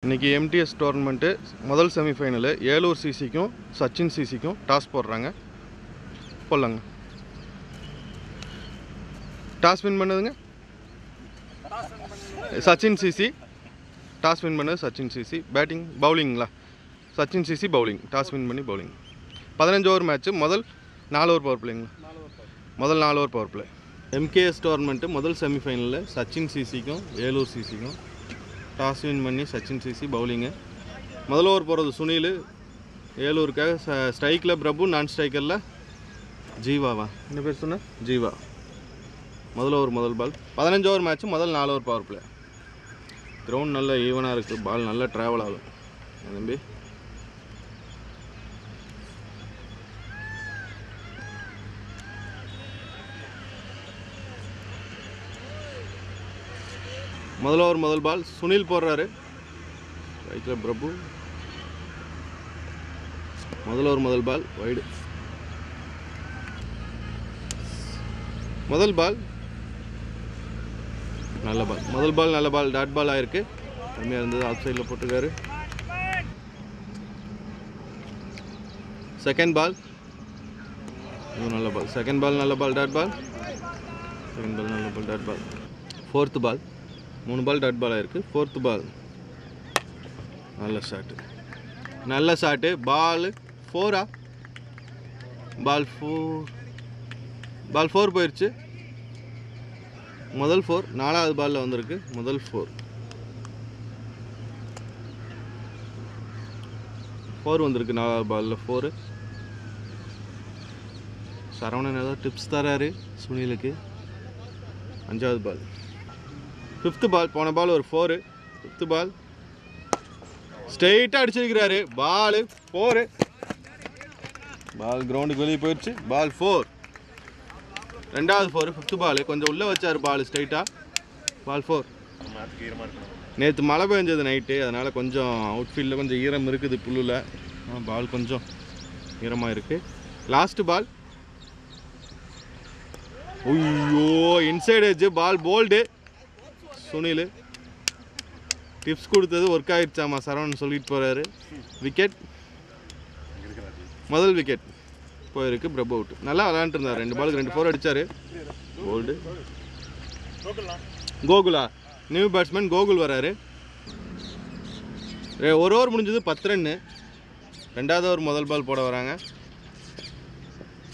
இன்னைக்கு MTS tournament முதல் semifinal Elur சிசிக்கும் சச்சின் சிசிக்கும் டாஸ் போடுறாங்க. போடலாங்க. டாஸ் வின் பண்ணதுங்க சச்சின் சிசி. டாஸ் வின் பண்ணது சச்சின் சிசி. பேட்டிங் பவுலிங்களா? Sachin CC bowling. Toss win பண்ணி பவுலிங். 15 over match. முதல் 4 ஓவர் பவர் பிளேங்களா? முதல் 4 over power play. MKS tournament முதல் செமிஃபைனலில் சச்சின் சிசிக்கும் ஏலூர் சிசிக்கும் டாஸ் வின் பண்ணி சச்சின் சிசி பவுலிங்கு. முதல் ஓவர் போகிறது சுனில். ஏலூருக்காக ஸ்ட்ரைக்கில் பிரபு, நான் ஸ்ட்ரைக்கரில் ஜீவாவா என்ன பேர் சொன்ன? ஜீவா. முதல் ஓவர் முதல் பால். 15 ஓவர் மேட்ச். முதல் 4 ஓவர் பவர் பிளே. கிரவுண்ட் நல்ல ஈவனாக இருக்குது. பால் நல்லா ட்ராவல் ஆகும் தம்பி. முதல் ஓவர் முதல் பால். சுனில் போடுறாரு. ரைட்டில் பிரபு. முதல் ஓவர் முதல் பால் வைடு. முதல் பால் நல்ல பால். முதல் பால் நல்ல பால். டாட் பால் ஆயிருக்கு. கம்மியாக இருந்தது. ஆஃப் சைடில் போட்டிருக்காரு. Second ball. இது நல்ல பால். செகண்ட் பால் நல்ல ball. Dot ball. Second ball நல்ல ball. Dot ball. Fourth ball. 3 ball dot ball ஆயிருக்கு. ஃபோர்த்து பால் நல்ல ஷாட்டு. நல்ல ஷாட்டு. பால் 4ஆ? பால் 4 போயிடுச்சு. முதல் 4 4வது பாலில் வந்திருக்கு. முதல் 4 வந்திருக்கு. 4வது பாலில் 4. சரவணன் ஏதோ டிப்ஸ் தராரு சுனிலுக்கு. 5வது பால். 5th பால். போன பால் ஒரு 4. 5th பால் ஸ்ட்ரெயிட்டாக அடிச்சிருக்கிறாரு. பால் 4. பால் கிரவுண்டுக்கு வெளியே போயிடுச்சு. பால் 4. 2வது 4. 5th பால் கொஞ்சம் உள்ளே வச்சார். பால் ஸ்ட்ரெயிட்டாக. பால் 4. நேற்று மழை பெஞ்சது நைட்டு. அதனால் கொஞ்சம் அவுட்ஃபீல்டில் கொஞ்சம் ஈரம் இருக்குது புல்லில். பால் கொஞ்சம் ஈரமாக இருக்குது. Last ball. ஐயோ inside edge. Ball bowled. Sunil tips கொடுத்தது ஒர்க் ஆகிடுச்சாமா சரவணன் சொல்லிட்டு போகிறாரு. விக்கெட். முதல் விக்கெட் போயிருக்கு. பிரபு அவுட். நல்லா விளையாண்டுருந்தார். 2 பாலுக்கு 2 4 அடித்தார். போல்டு. கோகுலா நியூ பேட்ஸ்மேன் கோகுல் வராரு. ஒரு ஓவர் முடிஞ்சது. 10 ரன்னு. 2வது ஓவர் முதல் பால் போட வராங்க.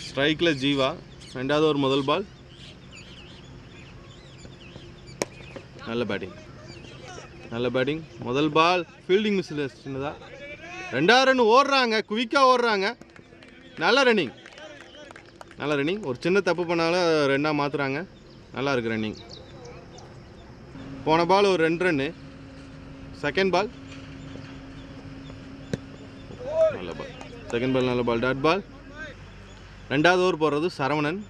ஸ்ட்ரைக்கில் ஜீவா. 2வது ஓவர் முதல் பால். நல்ல பேட்டிங். நல்ல பேட்டிங். முதல் பால் ஃபீல்டிங் மிஸ் சின்னதா. 2வது ரன் ஓடுறாங்க. குயிக்காக ஓடுறாங்க. நல்ல ரன்னிங். நல்ல ரன்னிங். ஒரு சின்ன தப்பு பண்ணாலும் 2ஆக மாற்றுறாங்க. நல்லா இருக்கு ரன்னிங். போன பால் ஒரு 2 ரன்னு. செகண்ட் பால் நல்ல பால். செகண்ட் பால் நல்ல பால். டாட் பால். 2வது ஓவர் போடுறது சரவணன்.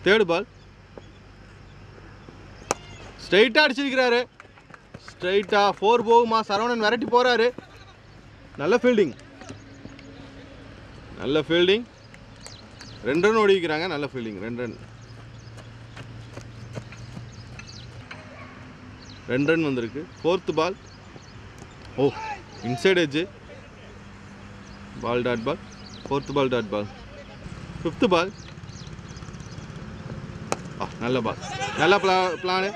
தேர்டு பால் ஸ்ட்ரெயிட்டாக அடிச்சிருக்கிறாரு. ஸ்ட்ரெயிட்டாக 4 போகுமா? சரவணன் விரட்டி போகிறாரு. நல்ல ஃபீல்டிங். நல்ல ஃபீல்டிங். 2 ரன் ஓடிக்கிறாங்க. நல்ல ஃபீல்டிங். 2 ரன் வந்திருக்கு. 4th ball. ஓ inside edge. Ball dot ball. 4th ball dot ball. 5th ball. நல்ல பால். நல்ல பிளானு.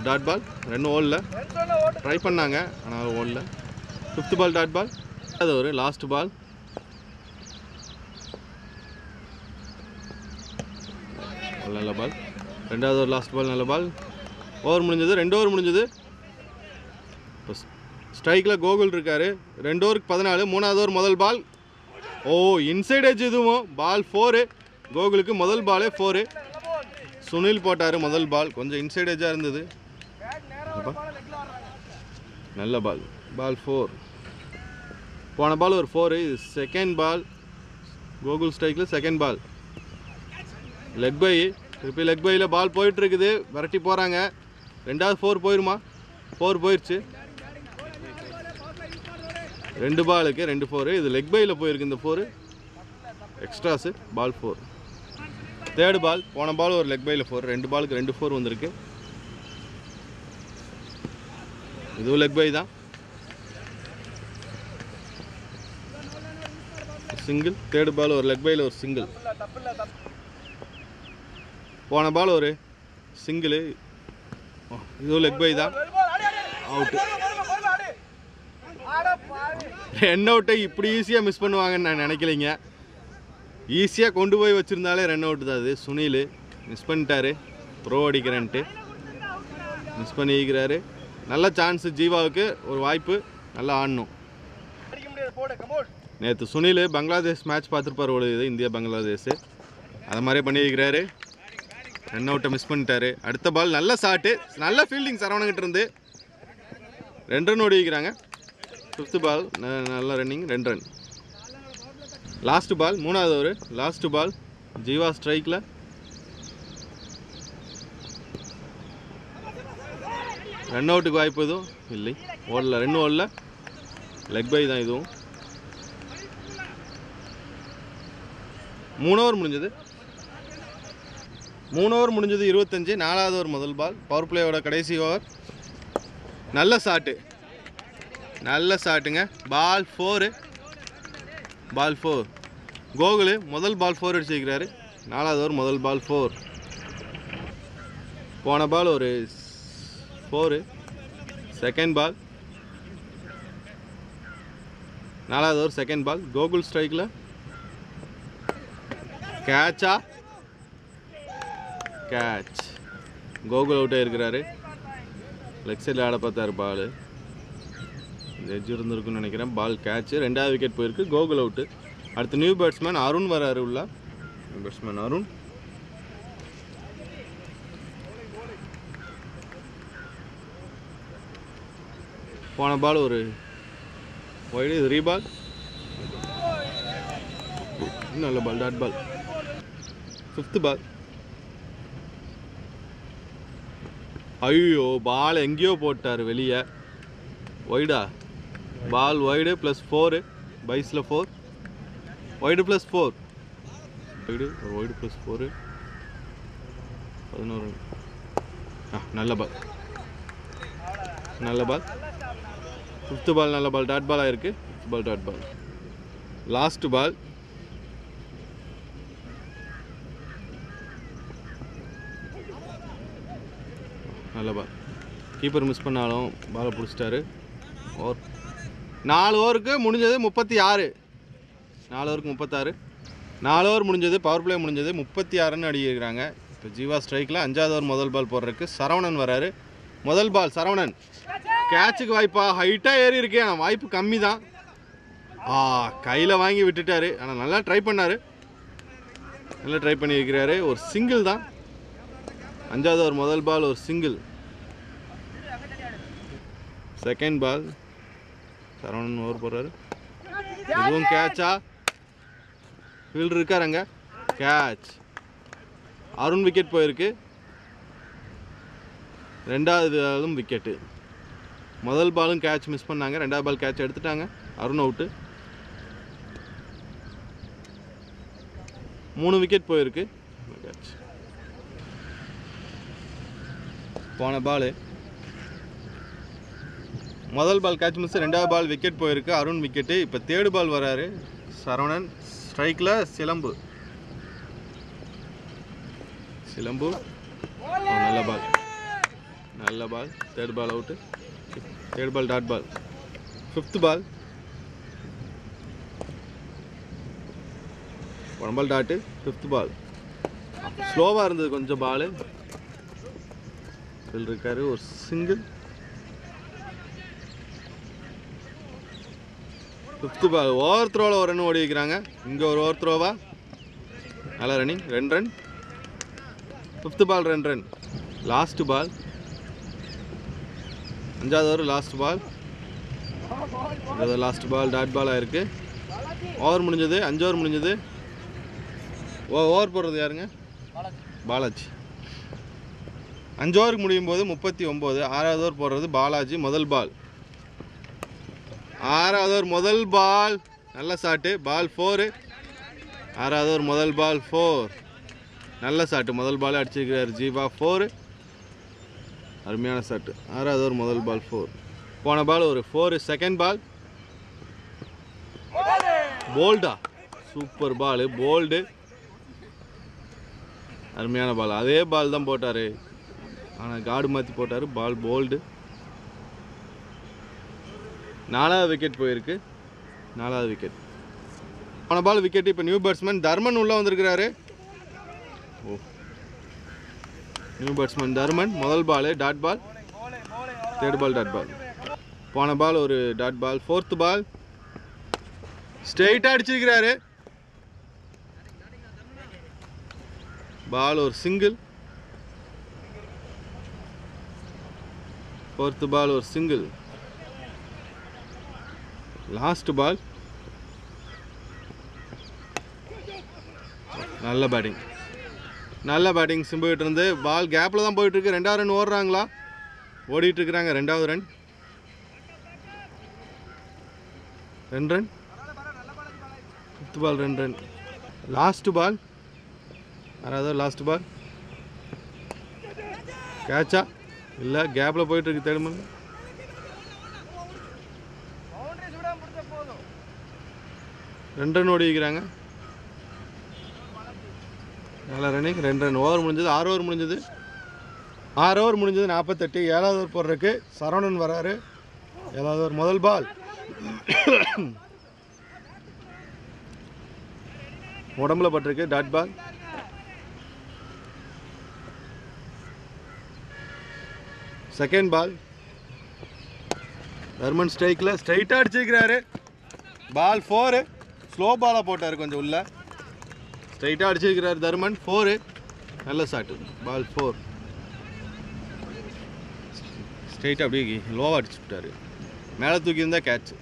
Dot ball. 2 ஓடல. ட்ரை பண்ணாங்க ஆனால் ஓடல. 5th பால் டாட் பால். அது ஒரு லாஸ்ட் பால். நல்ல பால். 2வது ஒரு லாஸ்ட் பால். நல்ல பால். ஓவர் முடிஞ்சது. 2 ஓவர் முடிஞ்சது. இப்போ ஸ்ட்ரைக்கில் கோகுல் இருக்கார். 2 ஓவருக்கு 14. 3வது ஓவர் முதல் பால். ஓ இன்சைட் எட்ஜ். இதுவும் பால் 4. கோகுலுக்கு முதல் பாலே 4. சுனில் போட்டார் முதல் பால். கொஞ்சம் இன்சைட் எட்ஜாக இருந்தது. நல்ல பால். பால் 4. போன பால் ஒரு 4. இது செகண்ட் பால். கோகுல் ஸ்ட்ரைக்கில் செகண்ட் பால். Leg bye. திருப்பி லெக் பையில் பால் போயிட்டுருக்குது. விரட்டி போகிறாங்க. 2வது 4 போயிடுமா? 4 போயிடுச்சு. 2 பாலுக்கு 2 4. இது லெக் பையில் போயிருக்கு. இந்த 4 எக்ஸ்ட்ராஸு. பால் 4. Third ball. போன பால் ஒரு லெக் பையில் 4. 2 பாலுக்கு 2 4 வந்திருக்கு. இதுவும் லெக் பை தான். சிங்கிள். தேர்ட் பால் ஒரு லெக் பையில் ஒரு சிங்கிள். போன பால் ஒரு சிங்கிள். இதுவும் லெக் பை தான். அவுட்டு. ரன் அவுட்டை இப்படி ஈஸியாக மிஸ் பண்ணுவாங்கன்னு நான் நினைக்கலைங்க. ஈஸியாக கொண்டு போய் வச்சுருந்தாலே ரன் அவுட்டு தான். அது சுனில் மிஸ் பண்ணிட்டாரு. ப்ரோ அடிக்கிறேன்ட்டு மிஸ் பண்ணிக்கிறாரு. நல்ல சான்ஸு ஜீவாவுக்கு, ஒரு வாய்ப்பு, நல்லா ஆடணும். நேற்று சுனில் பங்களாதேஷ் மேட்ச் பார்த்துருப்பார் ஓடுது, இந்தியா பங்களாதேஷ். அது மாதிரியே பண்ணியிருக்கிறாரு. ரன் அவுட்டை மிஸ் பண்ணிட்டாரு. அடுத்த பால் நல்ல ஷாட்டு, நல்ல ஃபீல்டிங் சரவணங்கிட்ட இருந்து. 2 ரன் ஓடிக்கிறாங்க. 5th பால் நல்ல ரன்னிங், 2 ரன். லாஸ்ட் பால், 3வது ஓவர், லாஸ்ட் பால். ஜீவா ஸ்ட்ரைக்கில். ரன் அவுட்டுக்கு வாய்ப்பு எதுவும் இல்லை. ஓடல, 2 ஓடல. லெக் பை தான் இதுவும். 3 ஓவர் முடிஞ்சது. 3 ஓவர் முடிஞ்சது 25. 4வது ஓவர் முதல் பால். பவர் பிளேயோட கடைசி ஓவர். நல்ல ஷாட்டு, நல்ல ஷாட்டுங்க. பால் 4. பால் 4. கோகுல் முதல் பால் 4 அடிச்சிருக்கிறாரு. 4வது ஓவர் முதல் பால் 4. போன பால் ஒரு 4. Second ball. 4வது ஓவர் செகண்ட் பால். கோகுல் ஸ்ட்ரைக்கில். கேட்சா? கேட்ச். கோகுல் அவுட்டாக இருக்கிறாரு. லெக் சைடில் ஆட பார்த்தாரு. பால் எஜ்ஜு இருந்திருக்குன்னு நினைக்கிறேன். பால் கேட்ச். 2வது விக்கெட் போயிருக்கு. கோகுல் அவுட்டு. அடுத்து நியூ பேட்ஸ்மேன் அருண் வராரு உள்ள. New batsman Arun. போன பால் ஒரு ஒய்டு. இது ரீபால். நல்ல பால், டாட் பால். 5th பால். ஐயோ, பால் எங்கேயோ போட்டார் வெளியே. ஒய்டா? Ball wide +4. பைஸில் 4. ஒய்டு +4. ஒய்டு, ஒரு ஒய்டு +4. 11. நல்ல பால், நல்ல பால். 5th பால் நல்ல பால், டாட் பால் ஆயிருக்கு. 5th பால் டாட் பால். லாஸ்ட் பால். நல்ல பால். கீப்பர் மிஸ் பண்ணாலும் பாலை பிடிச்சிட்டாரு. ஓவர் 4 ஓவருக்கு முடிஞ்சது 36. 4 ஓவருக்கு 36. 4 ஓவர் முடிஞ்சது. பவர் பிளே முடிஞ்சது. 36 ரன் அடிக்கிறாங்க. இப்போ ஜீவா ஸ்ட்ரைக்கில். 5வது ஓவர் முதல் பால் போடுறதுக்கு சரவணன் வராரு. முதல் பால் சரவணன். கேட்சுக்கு வாய்ப்பா? ஹைட்டாக ஏறி இருக்கு, ஆனால் வாய்ப்பு கம்மி தான். கையில் வாங்கி விட்டுட்டாரு. ஆனால் நல்லா ட்ரை பண்ணார். நல்லா ட்ரை பண்ணியிருக்கிறாரு. ஒரு சிங்கிள் தான். 5வது ஓவர் முதல் பால் ஒரு single. Second ball. Saravanan over போடுறாரு. இதுவும் கேட்சா? ஃபீல்டர் இருக்காருங்க. கேட்ச். அருண் விக்கெட் போயிருக்கு. 2வது விக்கெட்டு. முதல் பாலும் கேட்ச் மிஸ் பண்ணாங்க. 2வது பால் கேட்ச் எடுத்துட்டாங்க. அருண் அவுட்டு. 3 விக்கெட் போயிருக்கு. கேட்ச். போன பால் முதல் பால் கேட்ச் மிஸ். 2வது பால் விக்கெட் போயிருக்கு. அருண் விக்கெட்டு. இப்போ 3rd பால் வராரு சரவணன். ஸ்ட்ரைக்கில் சிலம்பு. சிலம்பு. நல்ல பால், நல்ல ball. 3rd ball out. 3rd ball dot ball. 5th ball. 1 ball dot. 5th ball. ஸ்லோவாக இருந்தது கொஞ்சம் பால். இருக்காரு. ஒரு சிங்கிள். 5th பால். ஓவர் த்ரோவில் ஒரு ரன் ஓடி வைக்கிறாங்க. இங்கே ஒரு ஓவர் த்ரோவா? நல்லா running. 2 run. 5th ball 2 run. Last ball. 5வது over last ball. Last ball dot ball ஆயிருக்கு. ஓவர் முடிஞ்சது. 5 ஓவர் முடிஞ்சது. ஓவர் போடுறது யாருங்க? பாலாஜி. 5 ஓவருக்கு முடியும் போது 39. 6வது ஓவர் போடுறது பாலாஜி. முதல் பால். 6வது ஓவர் முதல் பால். நல்ல ஷாட்டு. பால் 4. 6வது ஓவர் முதல் பால் 4. நல்ல ஷாட்டு. முதல் பால் அடிச்சிருக்கிறார் ஜீவா. 4. அருமையான ஷாட்டு. 6வது ஓவர் முதல் பால் 4. போன பால் ஒரு 4. செகண்ட் பால் போல்டா, சூப்பர் பால், போல்டு, அருமையான பால். அதே பால் தான் போட்டார், ஆனால் கார்டு மாற்றி போட்டார். பால் போல்டு. 4வது விக்கெட் போயிருக்கு. 4வது விக்கெட். போன பால் விக்கெட். இப்போ நியூ பேட்ஸ்மேன் தர்மன் உள்ளே வந்திருக்கிறாரு. ஓ, நியூ பேட்ஸ்மேன் தர்மன். முதல் ball dot ball, third ball dot ball. போன பால் ஒரு டாட் பால். 4th பால் ஸ்ட்ரெயிட்டாக அடிச்சிருக்கிறாரு. பால் ஒரு சிங்கிள். 4th பால் ஒரு சிங்கிள். லாஸ்ட் பால் நல்ல பேட்டிங், நல்ல பேட்டிங் சிம்புகிட்ட இருந்து. பால் கேப்பில் தான் போயிட்டு இருக்கு. 2வது ரன் ஓடுறாங்களா? ஓடிட்டு இருக்கிறாங்க. 2வது run, 2 run. 5th ball 2 run. Last ball யாராவது? லாஸ்ட் பால் கேட்சா இல்லை, கேப்பில் போயிட்டு இருக்கு. தேடுமன் 2 ரன் ஓடி வைக்கிறாங்க. நல்லா ரன்னிங். 2 ரன். ஓவர் முடிஞ்சது. 6 ஓவர் முடிஞ்சது. 6 ஓவர் முடிஞ்சது. 48. 7வது ஓவர் போடுறதுக்கு சரவணன் வராரு. 7வது ஓவர் முதல் பால் உடம்புல பட்டிருக்கு. Dot ball. Second ball Dharman ஸ்ட்ரைக்கில் ஸ்ட்ரைட்டாக அடிச்சிருக்கிறாரு. பால் 4. ஸ்லோ பாலாக போட்டார் கொஞ்சம் உள்ள. ஸ்ட்ரைட்டாக அடிச்சிருக்கிறார் தர்மன். 4. நல்ல ஷாட்டு. பால் 4. ஸ்ட்ரைட்டாக அப்படியே லோவாக அடிச்சு விட்டார். மேலே தூக்கி இருந்தால் கேட்ச்.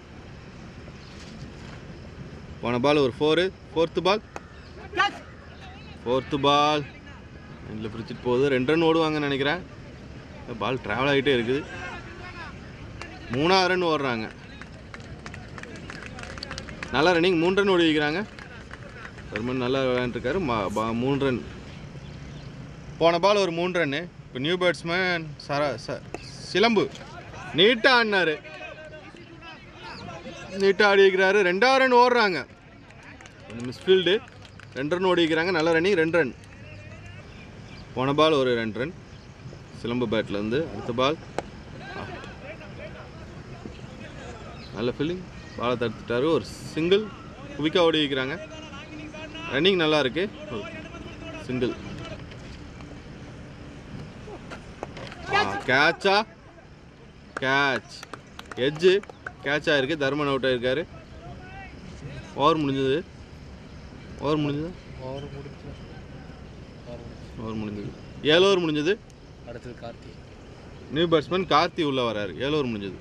போன பால் ஒரு 4. 4th பால் 4th பால் இதில் பிரிச்சுட்டு போகுது. 2 ரன் ஓடுவாங்கன்னு நினைக்கிறேன். பால் ட்ராவல் ஆகிட்டே இருக்குது. 3வது ரன் ஓடுறாங்க. நல்லா ரன்னிங். 3 ரன் ஓடி வைக்கிறாங்க. தர்மன் நல்லா விளையாண்டுருக்காரு. 3 ரன். போன பால் ஒரு 3 ரன்னு. இப்போ நியூ பேட்ஸ்மேன் சிலம்பு நீட்டாக ஆடினார். நீட்டாக ஆடி வைக்கிறாரு. 2வது ரன் ஓடுறாங்க. மிஸ்ஃபீல்டு. 2 ரன் ஓடி வைக்கிறாங்க. நல்ல ரன்னிங். 2 ரன். போன பால் ஒரு 2 ரன் சிலம்பு பேட்லேருந்து. அடுத்த பால் நல்ல ஃபீல்டிங். பாலை தடுத்துட்டாரு. ஒரு சிங்கிள். குவிக்காக ஓடி வைக்கிறாங்க. ரன்னிங் நல்லா இருக்கு. சிங்கிள். கேட்சா? கேட்ச். எட்ஜு கேட்ச் ஆகிருக்கு. தர்மன் அவுட் ஆகிருக்காரு. ஓவர் முடிஞ்சது. ஓவர் முடிஞ்சது. ஓவர் முடிஞ்சது. 7 ஓவர் முடிஞ்சது. அடுத்தது கார்த்தி. நியூ பேட்ஸ்மேன் கார்த்தி உள்ள வராரு. 7 ஓவர் முடிஞ்சது.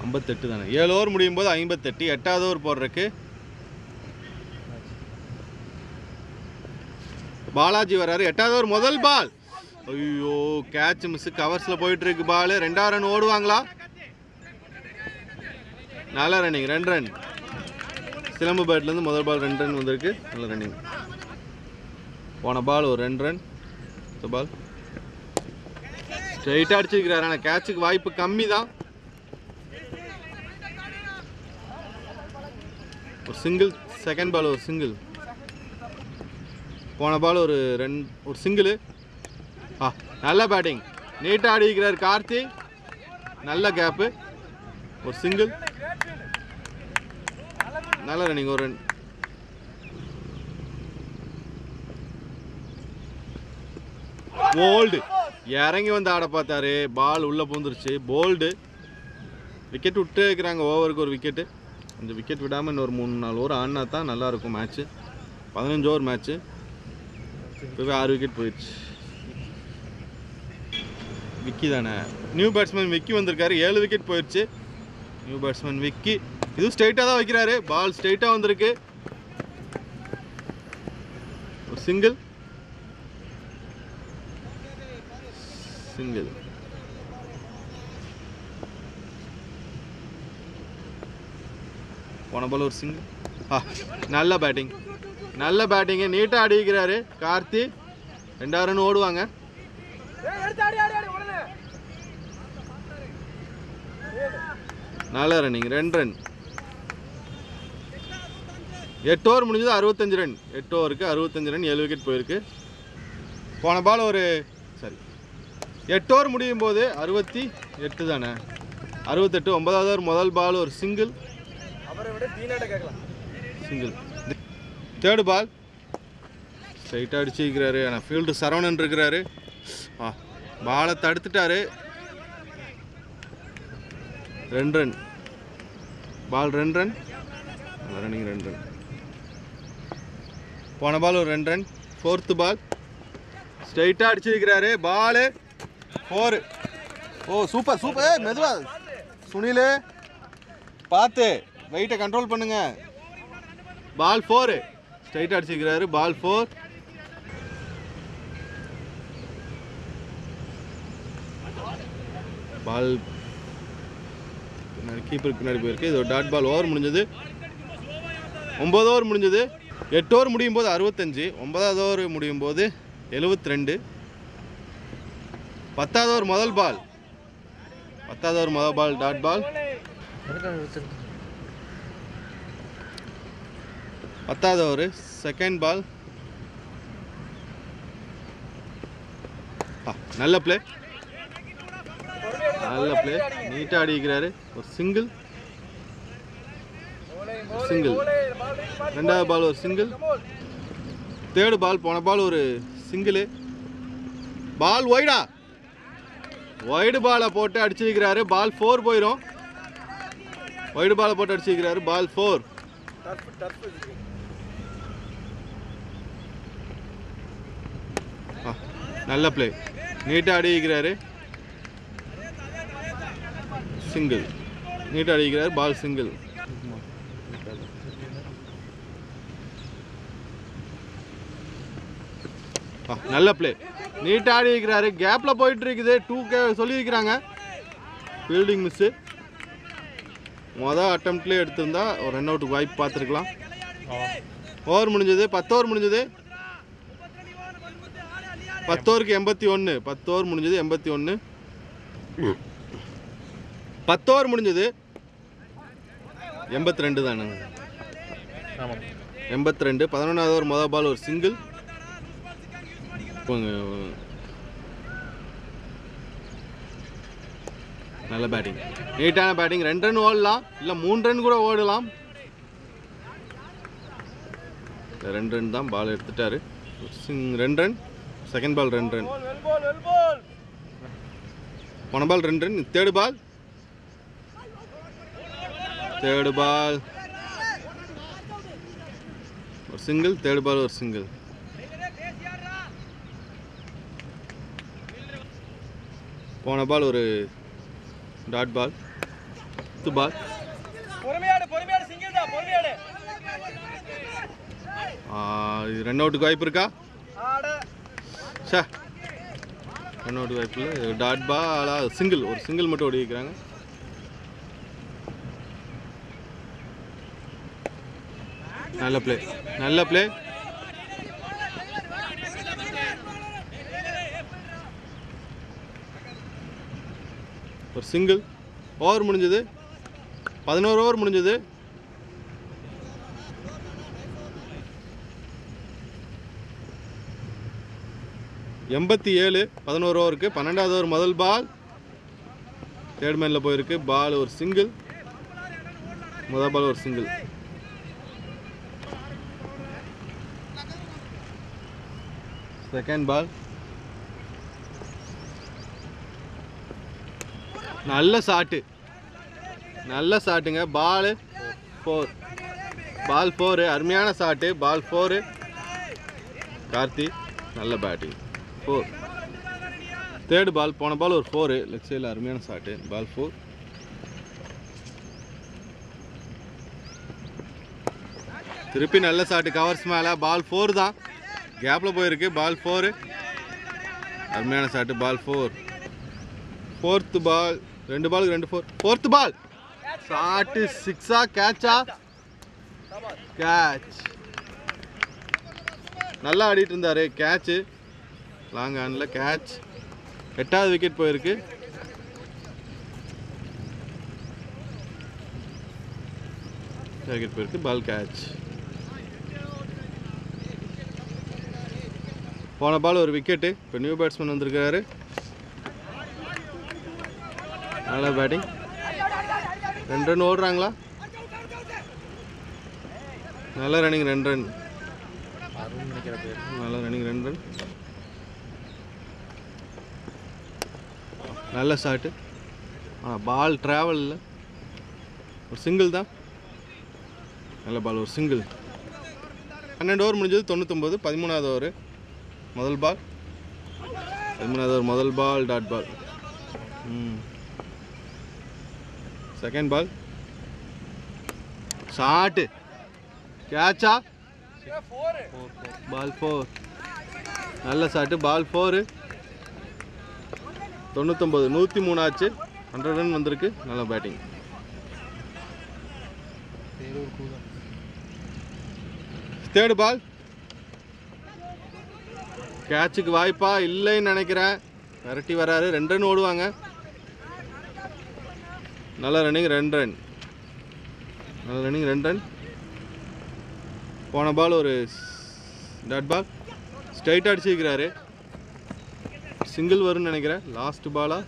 58 தானே. 7 ஓவர் முடியும் போது 58. 8வது ஓவர் போடுறதுக்கு பாலாஜி வராரு. 8வது ஓவர் முதல் பால். ஐயோ, கேட்ச் மிஸ். கவர்ஸில் போயிட்டு இருக்கு பால். 2வது ரன் ஓடுவாங்களா? நல்ல ரன்னிங். 2 ரன். சிலம்பு பேட்லேருந்து முதல் பால் 2 ரன் வந்திருக்கு. நல்ல ரன்னிங். போன பால் ஒரு 2 ரன். இந்த பால் ஸ்ட்ரைட்டாக அடிச்சிருக்கிறாரு. ஆனால் கேட்சுக்கு வாய்ப்பு கம்மி தான். ஒரு சிங்கிள். செகண்ட் பால் ஒரு சிங்கிள். போன பால் ஒரு சிங்கிள். நல்ல பேட்டிங். நீட்டாக ஆடி இருக்கிறார் கார்த்தி. நல்ல கேப்பு. ஒரு சிங்கிள். நல்ல ரன்னிங். ஒரு ரன். போல்டு. இறங்கி வந்து ஆட பார்த்தாரு. பால் உள்ளே பூந்துருச்சு. போல்டு. விக்கெட் விட்டு வைக்கிறாங்க. ஓவருக்கு ஒரு விக்கெட்டு. கொஞ்சம் விக்கெட் விடாமல் இன்னொரு 3-4 ஓவர் ஆடினா தான் நல்லாயிருக்கும் மேட்ச்சு. 15 over match. இப்போவே 6 விக்கெட் போயிடுச்சு. விக்கி தானே. நியூ பேட்ஸ்மேன் விக்கி வந்திருக்காரு. 7 விக்கெட் போயிடுச்சு. New batsman Vicky. இதுவும் ஸ்ட்ரைட்டாக தான் வைக்கிறாரு. பால் ஸ்ட்ரைட்டாக வந்திருக்கு. ஒரு சிங்கிள். சிங்கிள். போன பால் ஒரு சிங்கிள். நல்ல பேட்டிங். நல்ல பேட்டிங்கு. நீட்டாக ஆடி வைக்கிறாரு கார்த்தி. 2வது ரன் ஓடுவாங்க. நல்ல ரன்னிங் 2 ரன் 8 ஓவர் முடிஞ்சது 65 ரன் 8 ஓவருக்கு 65 ரன் 7 விக்கெட் போயிருக்கு போன பால் ஒரு சரி 8 ஓவர் முடியும் போது 68 தானே 68 9வது ஓவர் முதல் பால் ஒரு சிங்கிள் தேர்டு பால் ஸ்ட்ரைட்டாக அடிச்சுக்கிறாரு ஆனால் ஃபீல்டு சரவணன் இருக்கிறாரு பாலை தடுத்துட்டாரு 2 run ball 2 run running 2 run போன பால் ஒரு 2 ரன் 4th பால் ஸ்ட்ரைட்டாக அடிச்சிருக்கிறாரு பால் 4 ஓ சூப்பர் சூப்பர் மெதுவா சுனில் பார்த்து வெயிட்டை கண்ட்ரோல் பண்ணுங்க பால் 4 ஸ்ட்ரைட்டாக அடிச்சிருக்கிறாரு பால் 4 பால் கீப்பருக்கு பின்னாடி போயிருக்கு இது ஒரு டாட் பால் ஓவர் முடிஞ்சது 9 ஓவர் முடிஞ்சது 8 ஓவர் முடியும் போது 65 9வது ஓவர் முடியும் போது 72 10வது ஓவர் முதல் பால் 10வது ஓவர் முதல் பால் டாட் பால் 10வது ஓவர் செகண்ட் பால் நல்ல பிளே நீட்டாக அடிக்கிறாரு ஒரு சிங்கிள் ரெண்டாவது பால் ஒரு சிங்கிள் தேர்டு பால் போன பால் ஒரு சிங்கிள் பால் ஒய்டு பாலை போட்டு அடிச்சிருக்கிறாரு பால் 4 போயிடும் ஒய்டு பாலை போட்டு அடிச்சிருக்கிறாரு பால் 4 நல்ல பிளே நீட்டாக அடிக்கிறாரு சிங்கிள் நீட்டாக அடிக்கிறார் பால் சிங்கிள் நல்ல பிளே நீட்டாக அடிக்கிறாரு கேப்பில் போயிட்டு இருக்குது 2K சொல்லியிருக்கிறாங்க ஃபீல்டிங் மிஸ்ஸு மொதல் அட்டம்ப்ட்லேயே எடுத்திருந்தா ஒரு ரன் அவுட் வாய்ப்பு பார்த்துருக்கலாம் ஓவர் முடிஞ்சது 10 ஓவர் முடிஞ்சது 10 ஓவருக்கு 81 10 ஓவர் முடிஞ்சது 81 10 ஓவர் முடிஞ்சது 82 தானே 82 11வது ஓவர் முதல் பால் ஒரு சிங்கிள் நல்ல பேட்டிங் நீட்டான பேட்டிங் 2 ரன் ஓடலாம் இல்லை 3 ரன் கூட ஓடலாம் 2 ரன் தான் பால் எடுத்துட்டாரு 2 ரன் செகண்ட் பால் 2 ரன் போன பால் 2 ரன் தேர்டு பால் ஒரு சிங்கிள் தேர்டு பால் ஒரு சிங்கிள் போன பால் ஒரு டாட் பால் பால் ரன் அவுட்டுக்கு வாய்ப்பு இருக்கா ரன் அவுட் வாய்ப்பு இல்லை டாட் பால் சிங்கிள் ஒரு சிங்கிள் மட்டும் ஓடி வைக்கிறாங்க நல்ல பிளே ஒரு சிங்கிள் ஓவர் முடிஞ்சது 11 ஓவர் முடிஞ்சது 87 11 ஓவருக்கு 12வது ஓவர் முதல் பால் தேர்ட் மேனில் போயிருக்கு பால் ஒரு சிங்கிள் முதல் பால் ஒரு சிங்கிள் செகண்ட் பால் நல்ல ஷாட்டுங்க பால் 4 அருமையான ஷாட்டு பால் 4 கார்த்தி நல்ல பேட்டிங் 4 தேர்டு பால் போன பால் ஒரு 4 லெக் சைடில் அருமையான ஷாட்டு பால் 4 திருப்பி நல்ல ஷாட்டு கவர்ஸ் மேலே பால் 4 தான் கேப்பில் போயிருக்கு பால் 4 அருமையான ஷாட்டு பால் 4 4th பால் 2 பாலுக்கு 2 4 4th பால் ஷாட்டு 6ஆ கேட்ச் நல்லா ஆடிட்டு இருந்தாரு கேட்ச் லாங் ஆனில் கேட்ச் 8வது விக்கெட் போயிருக்கு. விக்கெட் போயிருக்கு. Ball catch. போன பால் ஒரு விக்கெட்டு. இப்போ நியூ பேட்ஸ்மேன் வந்திருக்கிறாரு. நல்ல பேட்டிங். 2 ரன் ஓடுறாங்களா? நல்ல ரன்னிங் 2 ரன். நல்ல ரன்னிங் 2 ரன். நல்ல ஷாட்டு. பால் ட்ராவலில் ஒரு சிங்கிள் தான். நல்ல பால், ஒரு சிங்கிள். 12 ஓவர் முடிஞ்சது. 99. 13வது ஓவர் முதல் பால். 13வது ஓவர் முதல் ball. Dot ball. Second ball. Shot. கேட்சா? பால் 4. நல்ல ஷாட்டு. பால் 4. 99. 103 ஆச்சு. 100 ரன் வந்திருக்கு. நல்ல பேட்டிங். தேர்ட் பால். கேட்சுக்கு வாய்ப்பா இல்லைன்னு நினைக்கிறேன். விரட்டி வராரு. 2 ரன் ஓடுவாங்க. நல்ல ரன்னிங் 2 ரன். நல்ல ரன்னிங் 2 ரன். போன பால் ஒரு டாட் பால். ஸ்ட்ரைட்டாக அடிச்சிருக்கிறாரு. சிங்கிள் வரும்னு நினைக்கிறேன். லாஸ்ட் பாலா?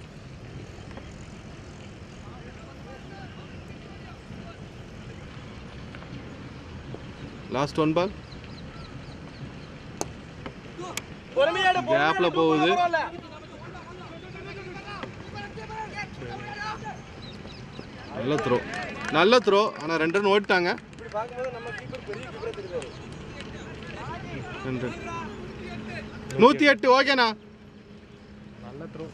லாஸ்ட் 1 பால். கேப்ல போகுது. நல்ல த்ரோ. நல்ல த்ரோ. ஆனால் 2 ரன் ஓடிட்டாங்க. 108. ஓகேண்ணா. நல்ல த்ரோ.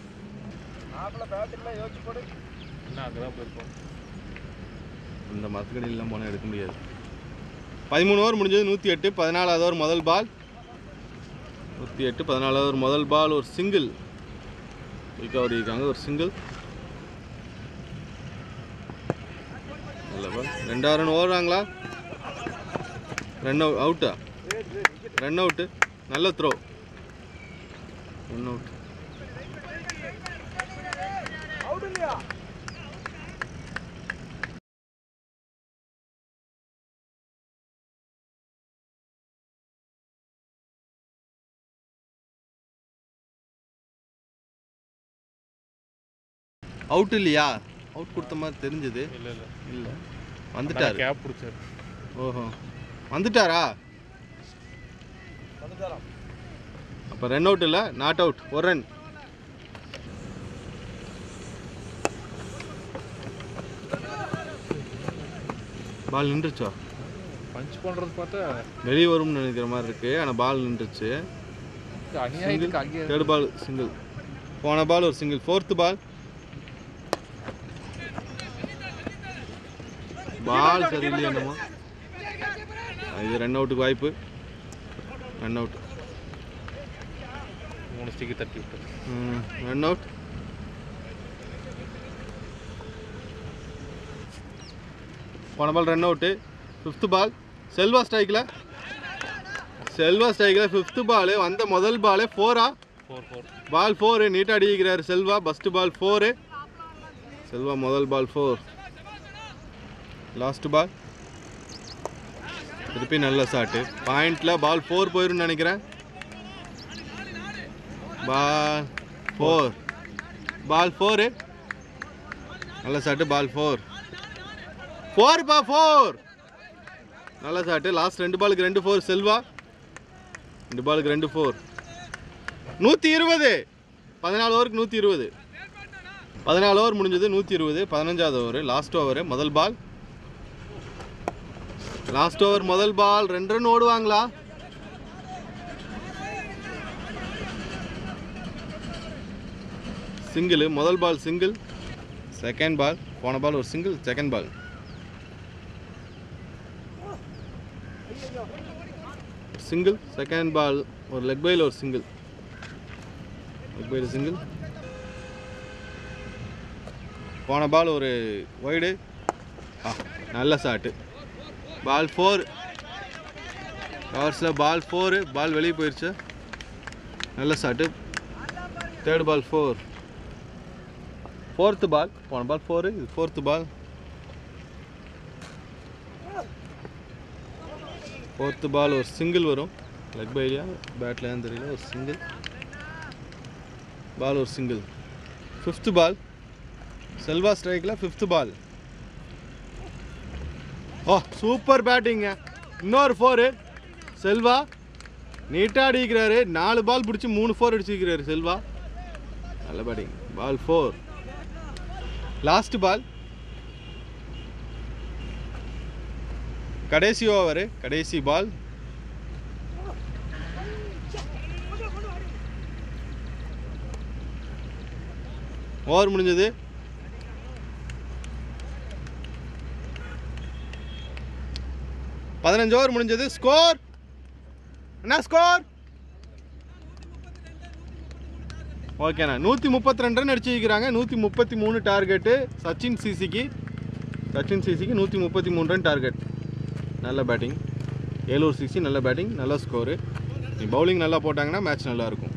இந்த மரத்துக்கடியெல்லாம் போனால் எடுக்க முடியாது. 13 ஓவர் முடிஞ்சது. 108. 14வது ஓவர் முதல் பால். 108. 14வது ஓவர் முதல் பால். ஒரு சிங்கிள். ரிகவரி இருக்காங்க. ஒரு சிங்கிள். நல்ல பால். 2 ரன் ஓடுறாங்களா? ரன் அவுட்டா? Run out. நல்ல த்ரோ. Run out. அவுட் இல்லையா? அவுட் கொடுத்த மாதிரி தெரிஞ்சது. இல்லை வந்துட்டார். கேப் பிடிச்சார். ஓஹோ, வந்துட்டாரா? அப்போ ரன் அவுட் இல்லை, நாட் அவுட். ஒரு ரன். பால் நின்றுச்சா? பஞ்ச் பண்ணுறது பார்த்தா வெளியே வரும்னு நினைக்கிற மாதிரி இருக்கு. ஆனால் பால் நின்றுச்சு. Third ball single. போன பால் ஒரு சிங்கிள். 4th பால். பால் சரியில்லை என்னமோ. இது ரன் அவுட்டுக்கு வாய்ப்பு. Run out. 3 ஸ்டிக்கு தட்டி விட்டு ரன் அவுட். போன பால் ரன் அவுட்டு. 5th பால். செல்வா ஸ்ட்ரைக்கில். செல்வா ஸ்ட்ரைக்கில் 5th பால். வந்த முதல் பாலே 4ஆ? பால் 4. நீட்டாக அடிக்கிறார் செல்வா. ஃபஸ்ட்டு பால் 4. செல்வா முதல் பால் 4. Last ball. திருப்பி நல்ல ஷாட்டு. பாயிண்டில் பால் 4 போயிடும்னு நினைக்கிறேன். பால் 4. பால் 4. நல்ல ஷாட்டு. பால் 4. 4 நல்ல ஷாட்டு. லாஸ்ட் 2 பாலுக்கு 2 4 செல்வா. 2 பாலுக்கு 2 4. 120. 14 ஓவருக்கு 120. 14 ஓவர் முடிஞ்சது. 120. 15வது ஓவர். லாஸ்ட் ஓவர் முதல் பால். லாஸ்ட் ஓவர் முதல் பால். 2 ரன் ஓடுவாங்களா? சிங்கிள். முதல் பால் சிங்கிள். செகண்ட் பால். போன பால் ஒரு single. Second ball single. Second ball ஒரு லெக் பையில் ஒரு சிங்கிள். லெக் பையில் சிங்கிள். போன பால் ஒரு வைடு. நல்ல ஷாட்டு. பால் 4. கவர்ஸில் பால் 4. பால் வெளியே போயிடுச்சு. நல்ல shot. Third ball 4. Fourth ball. போன பால் 4, இது ஃபோர்த்து பால். ஃபோர்த்து பால் ஒரு சிங்கிள் வரும். லெக் பைலியா பேட்லேன்னு தெரியல, ஒரு சிங்கிள் பால், ஒரு சிங்கிள். Fifth ball. செல்வா ஸ்ட்ரைக்கில் ஃபிஃப்த்து பால். ஓ சூப்பர் பேட்டிங்க. இன்னொரு 4. செல்வா நீட்டாக அடிக்கிறாரு. 4 பால் பிடிச்சி 3 4 அடிச்சிருக்கிறாரு செல்வா. நல்ல பேட்டிங். பால் 4. Last ball. கடைசி ஓவர், கடைசி பால். ஓவர் முடிஞ்சது. பதினஞ்சு ஓவர் முடிஞ்சது. ஸ்கோர் என்ன ஸ்கோர்? ஓகேண்ணா 132 ரன் அடிச்சிருக்கிறாங்க. 133 டார்கெட்டு சச்சின் சிசிக்கு. 133 ரன் டார்கெட். நல்ல பேட்டிங். ஏலூர் சிசி நல்ல பேட்டிங், நல்ல ஸ்கோரு. நீ பவுலிங் நல்லா போட்டாங்கன்னா மேட்ச் நல்லாயிருக்கும்.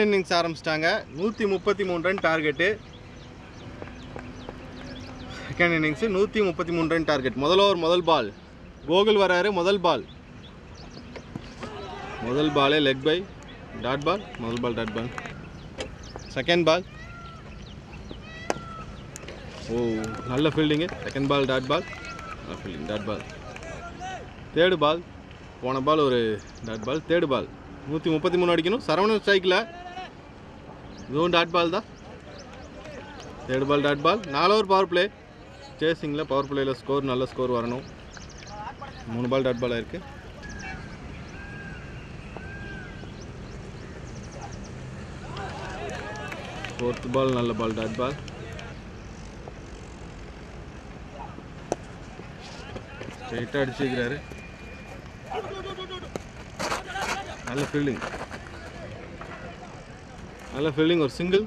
இன்னிங்ஸ் ஆரம்பிச்சிட்டாங்க. 133 run target. Second innings 133 run target. முதல் ஓவர் முதல் பால். கோகுல் வராரு. முதல் பால். முதல் பாலே லெக் பை டாட் பால். முதல் ball dot ball. Second ball. ஓ நல்ல fielding. Second ball dot ball. நல்ல fielding dot ball. Third ball. போன பால் ஒரு டாட் பால். தேர்டு பால் 133 அடிக்கணும். சரவணன் ஸ்ட்ரைக்கில். இதுவும் டாட் பால் தான். Third ball dot ball. 4 over power play. சேசிங்கில் பவர் பிளேயில் ஸ்கோர், நல்ல ஸ்கோர் வரணும். 3 பால் டாட் பால் ஆயிருக்கு. ஃபோர்த் பால் நல்ல பால் டாட் பால். ஸ்ட்ரைட்டாக அடிச்சுக்கிறாரு. நல்ல ஃபீல்டிங், நல்ல ஃபீல்டிங். ஒரு சிங்கிள்.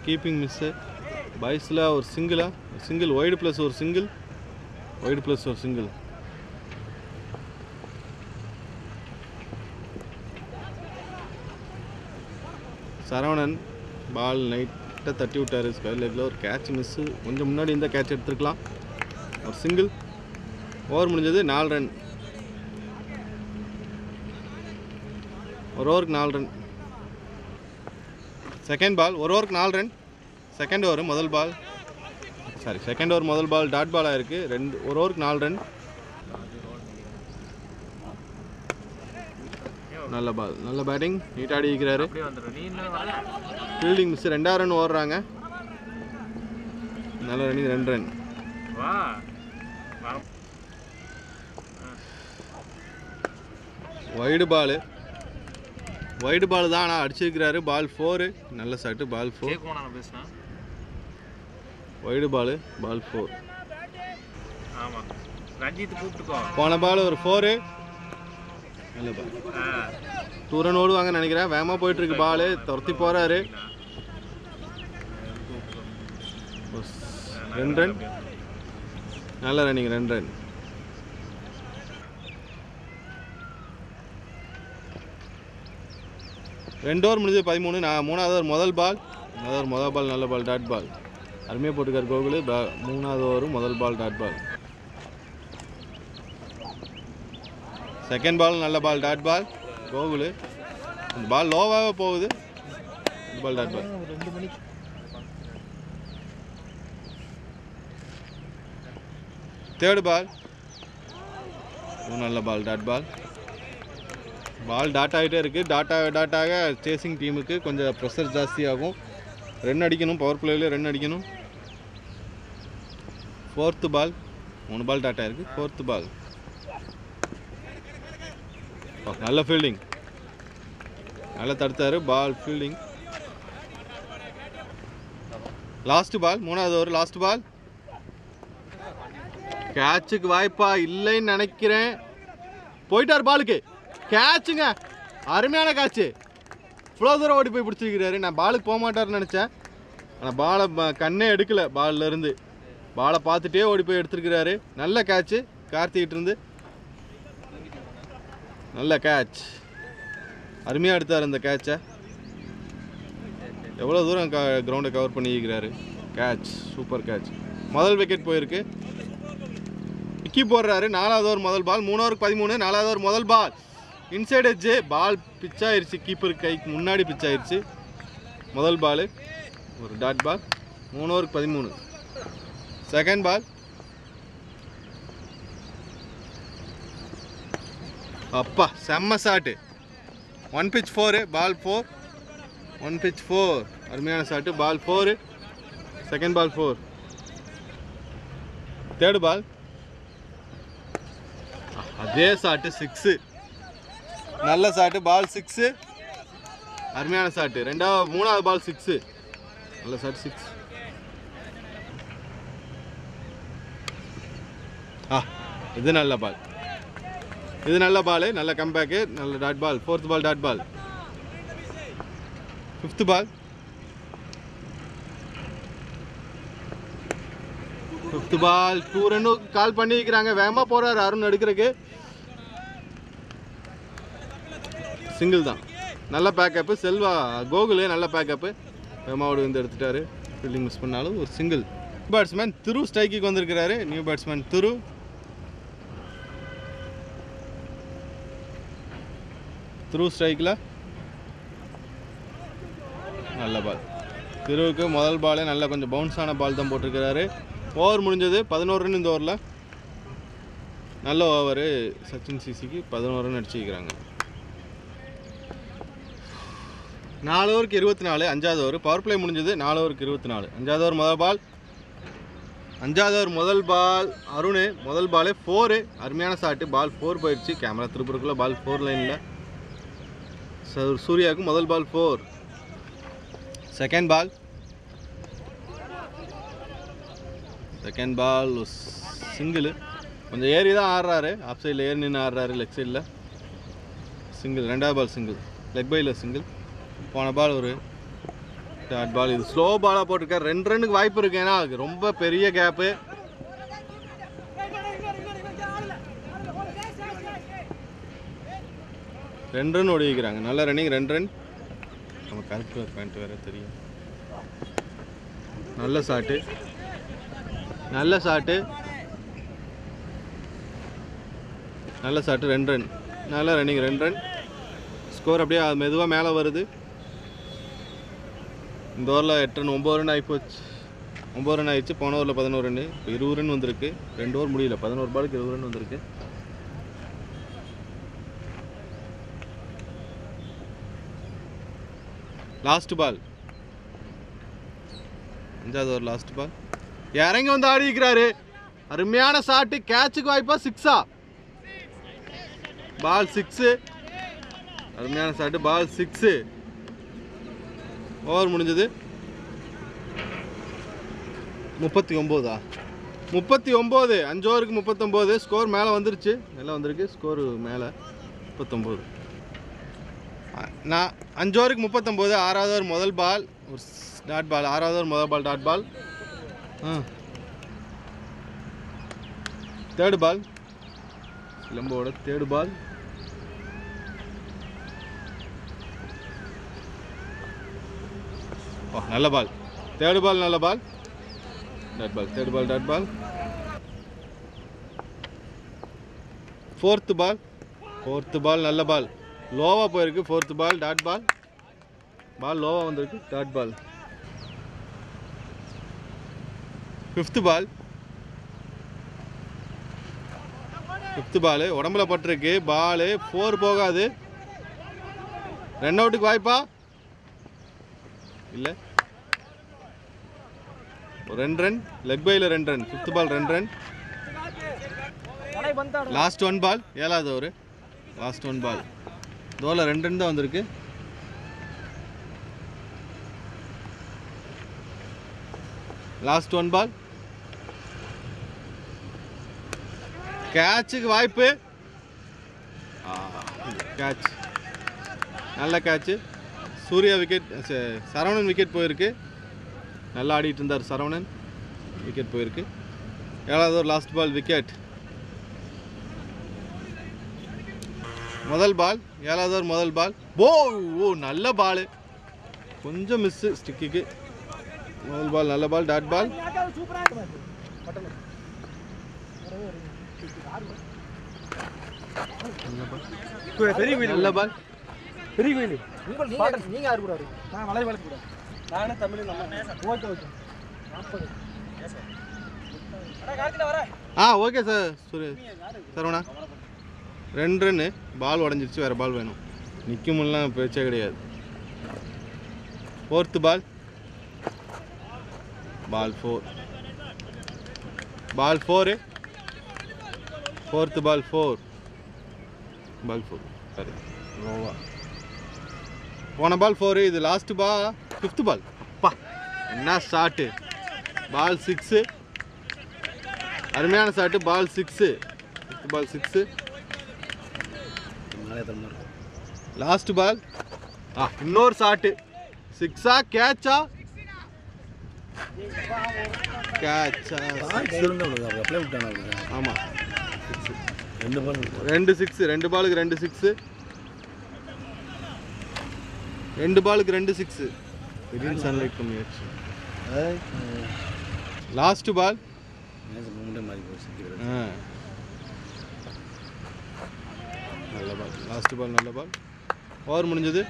Keeping miss. பாய்ஸில் ஒரு சிங்கிளா, சிங்கிள் ஒய்டு ப்ளஸ் ஒரு சிங்கிள், ஒய்டு ப்ளஸ் ஒரு சிங்கிள். சரவணன் பால் நைட்டாக தட்டி விட்டார். ஸ்கொயர் லெக்கில் ஒரு கேட்ச் மிஸ்ஸு. கொஞ்சம் முன்னாடி இந்த கேட்ச் எடுத்துருக்கலாம். ஒரு சிங்கிள். ஓவர் முடிஞ்சது. 4 ரன். ஒரு ஓவருக்கு 4 ரன். Second ball. ஒரு ஓவருக்கு 4 ரன். செகண்ட் ஓவர் முதல் பால். செகண்ட் ஓவர் முதல் பால் டாட் பாலாக இருக்குது. ஒரு ஓவருக்கு 4 ரன். நல்ல பால், நல்ல பேட்டிங். நீட்டாக ஆடி இருக்கிறாரு. Fielding miss. 2ஆவது ரன் ஓடுறாங்க. நல்ல ரன்னிங். 2 ரன். வைடு பால். வைடு பால் தான், ஆனால் அடிச்சிருக்கிறாரு. பால் 4. நல்ல ஷாட்டு. பால் 4. வைடு பால். பால் 4. போன பால் ஒரு 4. நல்ல பால். 2 ரன் ஓடுவாங்கன்னு நினைக்கிறேன். வேகமாக போயிட்டுருக்கு பால். துரத்தி போகிறாரு. 2 ரன். நல்ல ரன்னிங். 2 ரன். ரெண்டு ஓவர் முடிஞ்சது 13. 3ஆவது ஓவர் முதல் பால். முதல் பால் நல்ல பால் டாட் பால். அருமையாக போட்டுக்கார் கோகுல். 3ஆவது ஓவர் முதல் ball dot ball. Second ball நல்ல பால் டாட் பால். கோகுல் இந்த பால் லோவாக போகுது. Ball dot ball. Third ball. நல்ல பால் டாட் பால். பால் டாட் ஆகிட்டே இருக்குது. டாட்டாக சேசிங் டீமுக்கு கொஞ்சம் ப்ரெஷர் ஜாஸ்தியாகும். ரன் அடிக்கணும். பவர் பிளேயில் ரன் அடிக்கணும். Fourth ball. 3 பால் டாட்டா இருக்குது. Fourth ball. நல்ல ஃபீல்டிங். நல்லா தடுத்தார். பால் ஃபீல்டிங். Last ball. 3ஆவது ஓவர் லாஸ்ட் பால். கேட்சுக்கு வாய்ப்பா இல்லைன்னு நினைக்கிறேன். போயிட்டார் பாலுக்கு. கேட்சுங்க. அருமையான கேட்சு. இவ்வளோ தூரம் ஓடி போய் பிடிச்சிருக்கிறாரு. நான் பாலுக்கு போக மாட்டார்னு நினச்சேன். ஆனால் பாலை கண்ணே எடுக்கலை. பாலில் இருந்து பாலை பார்த்துட்டே ஓடி போய் எடுத்துருக்கிறாரு. நல்ல கேட்சு. கார்த்திகிட்ட இருந்து நல்ல கேட்ச், அருமையாக எடுத்தார் அந்த கேட்சை. எவ்வளோ தூரம் கிரவுண்டை கவர் பண்ணிக்கிறாரு. Catch, super catch. முதல் விக்கெட் போயிருக்கு. விக்கி போடுறாரு. 4வது ஓவர் முதல் பால். 3 ஓவருக்கு 13. 4வது ஓவர் முதல் ball inside edge. Ball pitch ஆயிடுச்சு, கீப்பர் கைக்கு முன்னாடி பிச் ஆயிடுச்சு. முதல் பால் ஒரு டாட் பால். 3 ஓவருக்கு 13. Second ball. அப்பா செம்ம ஷாட்டு. 1 pitch 4, பால் 4. 1 pitch 4, அருமையான shot. Ball 4. Second ball 4. Third ball அதே ஷாட்டு 6. நல்ல ஷாட்டு. பால் 6, அருமையான ஷாட்டு. 3வது பால் 6. நல்ல ஷாட் 6. இது நல்ல பால். இது நல்ல பால். நல்ல கம்பேக்கு. நல்ல dot ball. 4th ball dot ball. 5th ball. 5th ball 2 run call பண்ணிக்கிறாங்க. வேகமாக போகிறாரு அருண் எடுக்கிறதுக்கு. சிங்கிள் தான். நல்ல பேக்கப்பு. செல்வா கோகுலு நல்ல பேக்கப்பு. வேகமாவோடு வந்து எடுத்துட்டாரு. ஃபீல்டிங் மிஸ் பண்ணாலும் ஒரு சிங்கிள். பேட்ஸ்மேன் திரு ஸ்ட்ரைக்குக்கு வந்திருக்கிறாரு. நியூ பேட்ஸ்மேன் திரு. ஸ்ட்ரைக்கில் நல்ல பால். திருவுக்கு முதல் பாலே நல்ல கொஞ்சம் பவுன்ஸான பால் தான் போட்டிருக்கிறாரு. ஓவர் முடிஞ்சது. 11 ரன் இந்த ஓவரில். நல்ல ஓவரு. சச்சின் சிசிக்கு 11 ரன் அடிச்சுக்கிறாங்க. 4 ஓவருக்கு 24. 5வது ஓவர் பவர் பிளே முடிஞ்சது. 4 ஓவருக்கு 24. 5வது ஓவர் முதல் பால். 5வது ஓவர் முதல் பால் அருண். முதல் பாலே 4. அருமையான ஷாட்டு. பால் 4 போயிடுச்சு. கேமரா திருப்பூருக்குள்ள பால் 4 லைனில். சூர்யாவுக்கு முதல் ball 4. Second ball. Second ball single. கொஞ்சம் ஏறி தான் ஆடுறாரு. ஆஃப் சைடில் ஏறி நின்று ஆடுறாரு. லெக் சைடில் சிங்கிள். 2வது பால் சிங்கிள். லெக் பையில் சிங்கிள். போன பால் ஒரு டாட் பால். இது ஸ்லோ பாலாக போட்டிருக்காரு. 2 ரன்னுக்கு வாய்ப்பு இருக்கு. ஏன்னா ரொம்ப பெரிய கேப்பு. ரெண்டு ரன் ஓடிக்கிறாங்க. நல்ல ரன்னிங். 2 ரன். நம்ம கரெக்ட் பாயிண்ட் வேறு தெரியும். நல்ல ஷாட்டு. நல்ல ஷாட்டு. நல்ல ஷாட்டு. 2 ரன். நல்ல ரன்னிங். 2 ரன். ஸ்கோர் அப்படியே மெதுவாக மேலே வருது. இந்த ஓவரில் 8 ரன். 9 ரன் ஆகிப்போச்சு. 9 ரன் ஆகிடுச்சு. போன ஓவரில் 11 ரன். இப்போ 20 ரன் வந்திருக்கு. 2 ஓவர் முடியல. 11 பாலுக்கு 20 ரன் வந்திருக்கு. Last ball. 5வது ஓவர் லாஸ்ட் பால். இறங்கி வந்து ஆடிக்கிறாரு. அருமையான ஷாட்டு. கேட்சுக்கு வாய்ப்பா 6. பால் 6. அருமையான ஷாட்டு. பால் 6. ஓவர் முடிஞ்சது. 39. 39. 5 ஓவருக்கு 39. ஸ்கோர் மேலே வந்துருச்சு. மேலே வந்திருக்கு. ஸ்கோர் மேலே 39. நான் 5 ஓவருக்கு 39. 6வது ஓவர் முதல் பால் ஒரு டாட் பால். 6வது ஓவர் முதல் ball dot ball. Third ball. சிலம்போட தேர்டு பால். நல்ல பால். தேர்டு பால் நல்ல ball. Dot ball. Third ball dot ball. 4th ball. 4th ball நல்ல பால். லோவாக போயிருக்கு. 4th ball dot ball. பால் லோவாக வந்திருக்கு. Dot ball. 5th ball. 5th பால் உடம்புல பட்டிருக்கு. பால் 4 போகாது. ரன் அவுட்டுக்கு வாய்ப்பா இல்லை. 2 ரன். லெக் பையில் 2 run. 5th ball 2 run. Last 1 பால். 7வது ஓவர் லாஸ்ட் 1 பால். தோல 2 ரன் தான் வந்திருக்கு. லாஸ்ட் 1 பால். கேட்சுக்கு வாய்ப்பு. கேட்ச். நல்ல catch. Surya wicket. Saravanan wicket போயிருக்கு. நல்லா ஆடிட்டு இருந்தார் சரவணன். விக்கெட் போயிருக்கு. 7வது ஓவர் லாஸ்ட் பால் விக்கெட். முதல் பால் 7வது ஓவர் முதல் பால் ஓ நல்ல பால் கொஞ்சம் மிஸ் ஸ்டிக்குக்கு முதல் பால் நல்ல பால் டாட் பால் நல்ல பால் பெரிய கோயில் நீங்க யாரு கூட நான் மலை வளர்க்க கூட நானே தமிழ் நம்ம okay okay 40 okay sir Saravana 2 run ball உடஞ்சிருச்சு வேறு பால் வேணும் நிற்கும்லாம் பேச்சே கிடையாது 4th பால் பால் 4 4th பால் 4 சரி ரோவா போன பால் 4 இது லாஸ்ட் பால் 5th பால் அப்பா என்ன ஷாட்டு பால் 6 அருமையான ஷாட்டு பால் 6 5th பால் 6 லாஸ்ட் பால் இன்னொரு ஷாட்டு 6ஆ கேட்சா ஆமாம் 2 6 2 பாலுக்கு 2 6 2 பாலுக்கு 2 6 திடீர்னு சன்லைட் கம்மியாச்சு லாஸ்ட் பால் நல்ல பால் லாஸ்ட் பால் நல்ல பால் ஓவர் முடிஞ்சது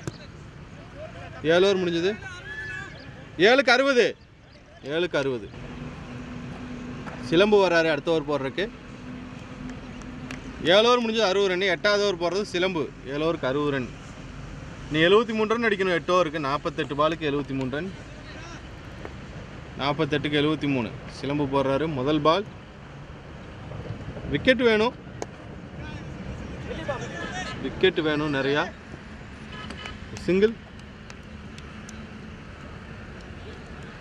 7 ஓவர் முடிஞ்சது 7க்கு 60 சிலம்பு வராரு அடுத்த ஓவர் போடுறதுக்கு 7 ஓவர் முடிஞ்சது 60 ரன் 8வது ஓவர் போடுறது சிலம்பு 7 ஓவருக்கு 60 ரன் நீ 73 ரன் அடிக்கணும் 8 ஓவருக்கு 48 பாலுக்கு 73 ரன் 48க்கு 73 சிலம்பு போடுறாரு முதல் பால் விக்கெட் வேணும் நிறையா சிங்கிள்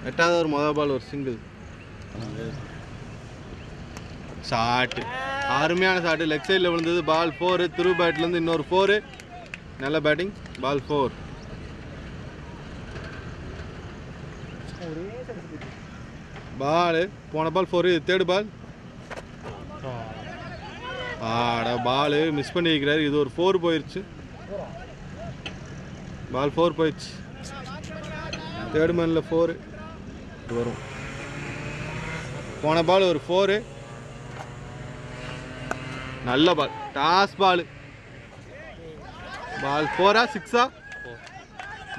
8வது ஓவர் முதல் பால் ஒரு சிங்கிள் ஷாட்டு அருமையான ஷாட்டு லெக் சைடில் விழுந்தது பால் 4 திரு பேட்லேருந்து இன்னொரு 4 நல்ல பேட்டிங் பால் 4 பால் போன பால் 4 தேர்டு பால் பால் மிஸ் பண்ணி வைக்கிறாரு இது ஒரு 4 போயிடுச்சு பால் 4 போயிடுச்சு தேர்டு மேனில் 4 வரும் போன பால் ஒரு 4 நல்ல பால் டாஸ் பால் 4ஆ 6ஆ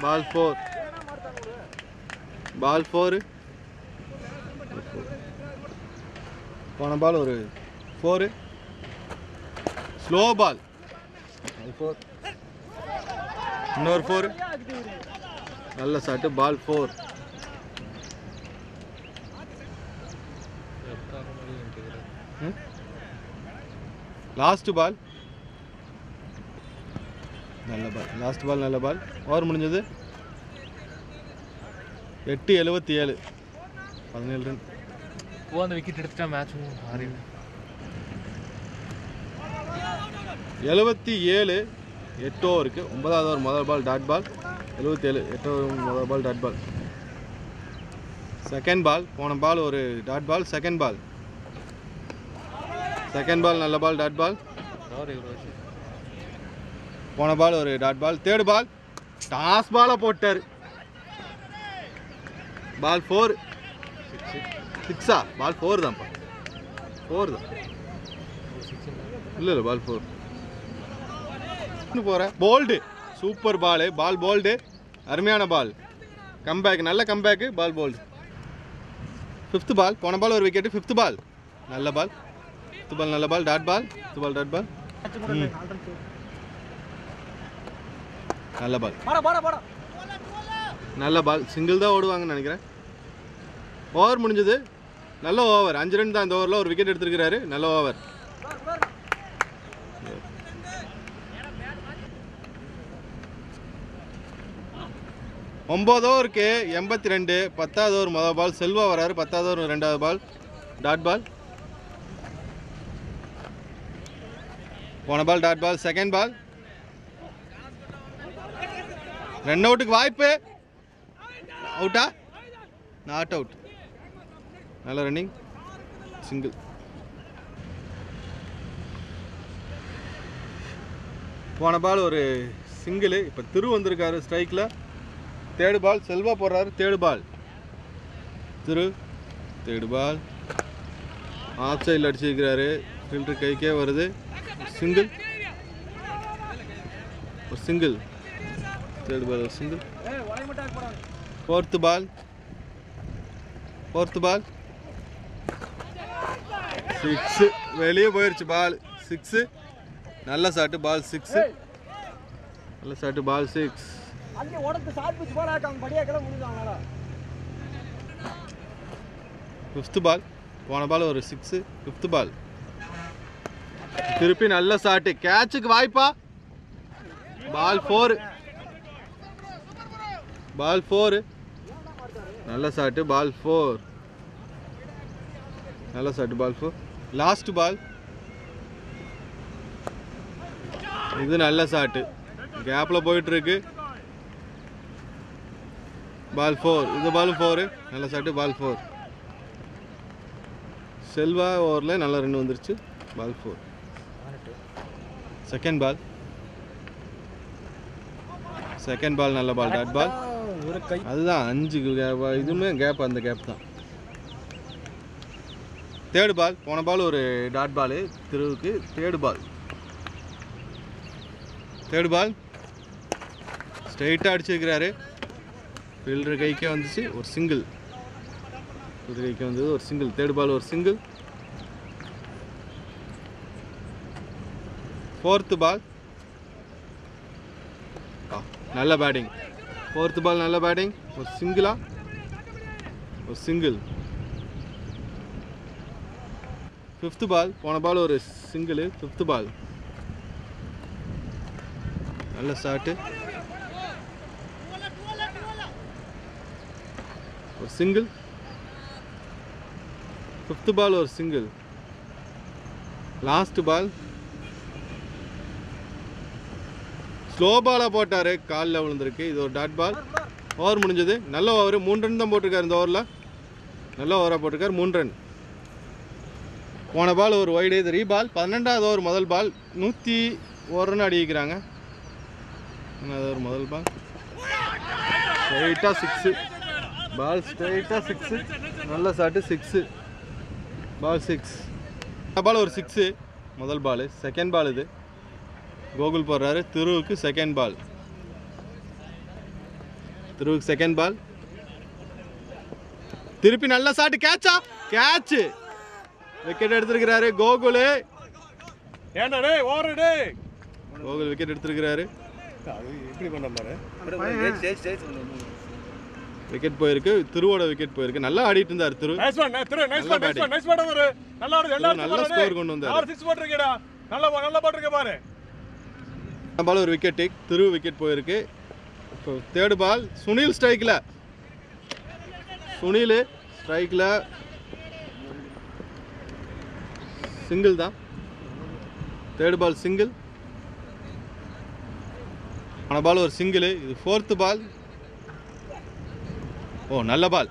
பால் 4 போன பால் ஒரு 4 ஸ்லோ பால் இன்னொரு 4 நல்ல ஷாட்டு பால் 4 லாஸ்ட் பால் நல்ல பால் ஓவர் முடிஞ்சது 8-77 17 ரன் அந்த விக்கெட் எடுத்துட்டா மேட்ச் 77 8 ஓவருக்கு 9வது ஓவர் முதல் பால் டாட் பால் 77 8 ஓவர் முதல் பால் டாட் பால் செகண்ட் பால் போன பால் ஒரு டாட் பால் செகண்ட் பால் நல்ல பால் டாட் பால் போன பால் ஒரு dot ball third ball toss பாலை போட்டார் பால் 4 6ஆ பால் 4 தான்ப்பா 4 தான் இல்லை பால் 4 போகிறேன் போல்டு சூப்பர் பால் போல்டு அருமையான பால் கம்பேக் நல்ல கம்பேக்கு பால் போல்டு 5th பால் போன பால் ஒரு விக்கெட்டு 5th பால் நல்ல பால் 5th பால் நல்ல பால் டாட் பால் 5th பால் டாட் பால் நல்ல பால் சிங்கிள் தான் ஓடுவாங்கன்னு நினைக்கிறேன் ஓவர் முடிஞ்சது நல்ல ஓவர் 5 ரன் தான் இந்த ஓவரில் ஒரு விக்கெட் எடுத்துருக்கிறாரு நல்ல ஓவர் ஒம்பது ஓவருக்கு 82 10வது ஓவர் முதல் பால் செல்வா வராரு 10வது ஓவர் 2வது பால் டாட் பால் போன ball dot ball second ball run அவுட்டுக்கு வாய்ப்பு அவுட்டா நாட் அவுட் நல்ல ரன்னிங் சிங்கிள் போன பால் ஒரு சிங்கிள். இப்போ திரு வந்திருக்காரு ஸ்ட்ரைக்கில். தேர்டு பால் செல்வா போடுறாரு. Third ball Thiru. Third ball off சைடில் அடிச்சிருக்கிறாரு. ஃபீல்டர் கைக்கே வருது. சிங்கிள். ஒரு சிங்கிள். தேர்டு பால் ஒரு single. Fourth ball. Fourth ball 6. வெளியே போயிடுச்சு பால். 6. நல்ல சாட்டு. பால் 6. நல்ல சாட்டு. பால் 6. Fifth ball. போன பால் ஒரு 6. Fifth ball. திருப்பி நல்ல சாட்டு. கேட்சுக்கு வாய்ப்பா. பால் 4. பால் 4. நல்ல சாட்டு. பால் 4. நல்ல சாட்டு. பால் 4. Last ball. இது நல்ல சாட்டு. கேப்பில் போயிட்டுருக்கு. பால் 4. இது பாலும் 4. நல்ல சாட்டு. பால் 4. செல்வா ஓவரில் நல்ல ரன் வந்துருச்சு. பால் 4. Second ball. செகண்ட் பால் நல்ல பால். டாட் பால். அதுதான் 5 இதுவுமே கேப். அந்த கேப் தான். Third ball. போன பால் ஒரு டாட் பால் திருவுக்கு. Third ball. தேர்டு பால் ஸ்ட்ரைட்டாக அடிச்சிருக்கிறாரு. ஃபீல்டர் கைக்கே வந்துச்சு. ஒரு சிங்கிள். ஃபீல்டர் கைக்கே வந்தது ஒரு சிங்கிள். தேர்டு பால் ஒரு சிங்கிள். Fourth ball. நல்ல பேட்டிங். ஃபோர்த்து பால் நல்ல பேட்டிங். ஒரு சிங்கிளா. ஒரு சிங்கிள். Fifth ball. போன பால் ஒரு சிங்கிள். ஃபிஃப்த்து பால் நல்ல ஷாட்டு. ஒரு சிங்கிள். ஃபிஃப்த்து பால் ஒரு சிங்கிள். லாஸ்ட் பால் ஸ்லோ பாலாக போட்டார். காலில் விழுந்திருக்கு. இது ஒரு டாட் பால். ஓவர் முடிஞ்சது. நல்ல ஓவர். 3 ரன் தான் போட்டிருக்காரு இந்த ஓவரில். நல்ல ஓவராக போட்டிருக்காரு. 3 ரன். போன பால் ஒரு ஒய்டு. இது ரீபால். 12வது ஓவர் முதல் பால். 101 ரன் அடிக்கிறாங்க. ஒரு முதல் பால் ஸ்ட்ரைட்டாக 6. பால் ஸ்ட்ரைட்டாக 6. நல்ல சாட்டு. 6. பால் 6. பால் ஒரு 6 முதல் பால். செகண்ட் பால் இது. கோகுல் போடுறாரு. திருவுக்கு செகண்ட் பால். திருவுக்கு செகண்ட் பால். திருப்பி நல்ல சாட்டு. கேட்சா. கேட்ச். விக்கெட் எடுத்திருக்கிறாரு கோகுல். கோகுல் விக்கெட் எடுத்திருக்கிறாரு. விக்கெட் போயிருக்கு. திருவோட விக்கெட் போயிருக்கு. நல்லா ஆடிட்டு இருந்தார் திரு. நல்ல ஸ்கோர் கொண்டு வந்தார். பால் ஒரு விக்கெட். திரு விக்கெட் போயிருக்கு. இப்போ தேர்டு பால். சுனில் ஸ்ட்ரைக்கில். சுனில் ஸ்ட்ரைக்கில் சிங்கிள் தான். Third ball single. ஆன பால் ஒரு சிங்கிள். இது ஃபோர்த்து பால். ஓ நல்ல பால்.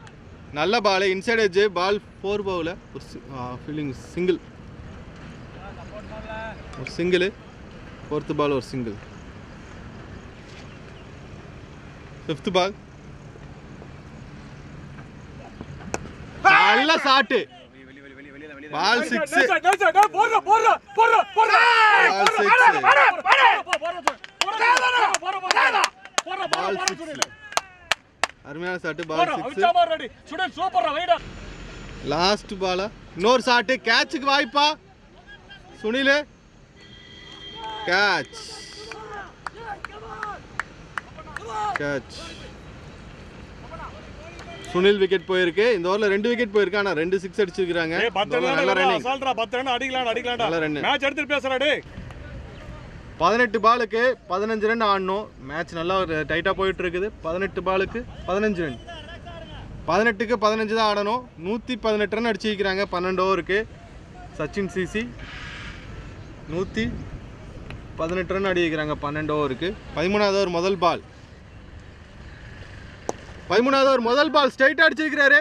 நல்ல பால். Inside edge. பால் 4 பவுல ஒரு ஃபீல்டிங் சிங்கிள். ஒரு சிங்கிள். ஃபோர்த்து பால் ஒரு சிங்கிள். Fifth ball. நல்ல சாட்டு. பால் 6. அருமையான சாட்டு. பால் 6. Last ball. இன்னொரு சாட்டு. கேட்சுக்கு வாய்ப்பா. Sunil catch. Catch. Sunil wicket போயிருக்கு. இந்த ஓவரில் 2 விக்கெட் போயிருக்கு. ஆனால் 2 6 அடிச்சிருக்காங்க. நல்ல ரன்னிங். 18 பாலுக்கு 15 ரன் ஆடணும். மேட்ச் நல்லா டைட்டாக போயிட்டு இருக்குது. 18 பாலுக்கு 15 ரன். 18க்கு 15 தான் ஆடணும். 118 ரன் அடிச்சிருக்கிறாங்க 12 ஓவருக்கு. சச்சின் சிசி 118 ரன் அடிக்கிறாங்க 12 ஓவருக்கு. 13வது ஓவர் முதல் பால். 13வது ஓவர் முதல் பால் ஸ்ட்ரைட்டாக அடிச்சிருக்கிறாரு.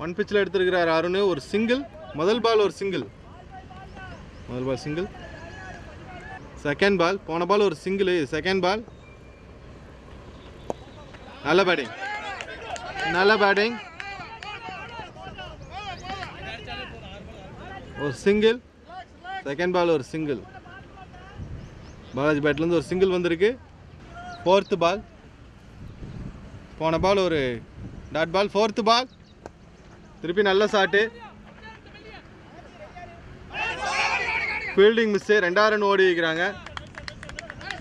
1 பிச்சில் எடுத்திருக்கிறார் அருண். ஒரு சிங்கிள். முதல் பால் ஒரு சிங்கிள். முதல் பால் சிங்கிள். செகண்ட் பால். போன பால் ஒரு சிங்கிள். Second ball. நல்ல பேட்டிங், நல்ல பேட்டிங். ஒரு சிங்கிள். செகண்ட் பால் ஒரு சிங்கிள். பாலாஜி பேட்லேருந்து ஒரு சிங்கிள் வந்திருக்கு. Fourth ball. போன பால் ஒரு டாட் பால். ஃபோர்த்து பால். திருப்பி நல்ல ஷாட்டு. Fielding miss. 2 ரன் ஓடி வைக்கிறாங்க.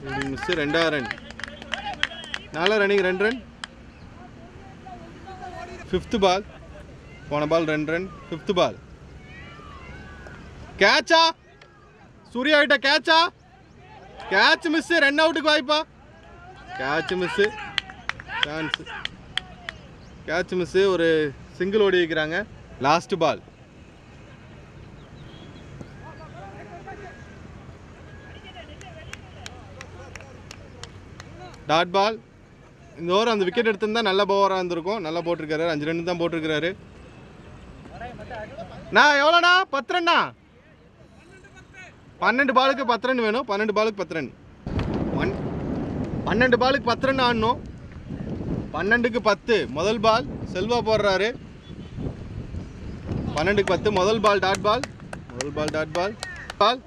Fielding miss 2 run. 4 running 2 run. Fifth ball. போன பால் 2 ரன். Fifth ball. கேட்சா? சூர்யா கிட்ட கேட்சா? Catch miss. ரன் அவுட்டுக்கு வாய்ப்பா? Catch miss. Chance. Catch miss. ஒரு சிங்கிள் ஓடி வைக்கிறாங்க. Last ball. Dot ball. இந்த ஓவர் அந்த விக்கெட் எடுத்திருந்தா நல்ல பவராக இருந்திருக்கும். நல்லா போட்டிருக்காரு. 5 ரன் தான் போட்டிருக்கிறாரு. நான் எவ்வளோண்ணா? 10 ரன்னா? 12 பாலுக்கு 10 ரன் வேணும். 12 பாலுக்கு 10 ரன். 12 பாலுக்கு 10 ரன் ஆடணும். 12க்கு 10. முதல் பால் செல்வா போடுறாரு. 12க்கு 10. முதல் பால் டாட் பால். முதல் ball dot ball. Ball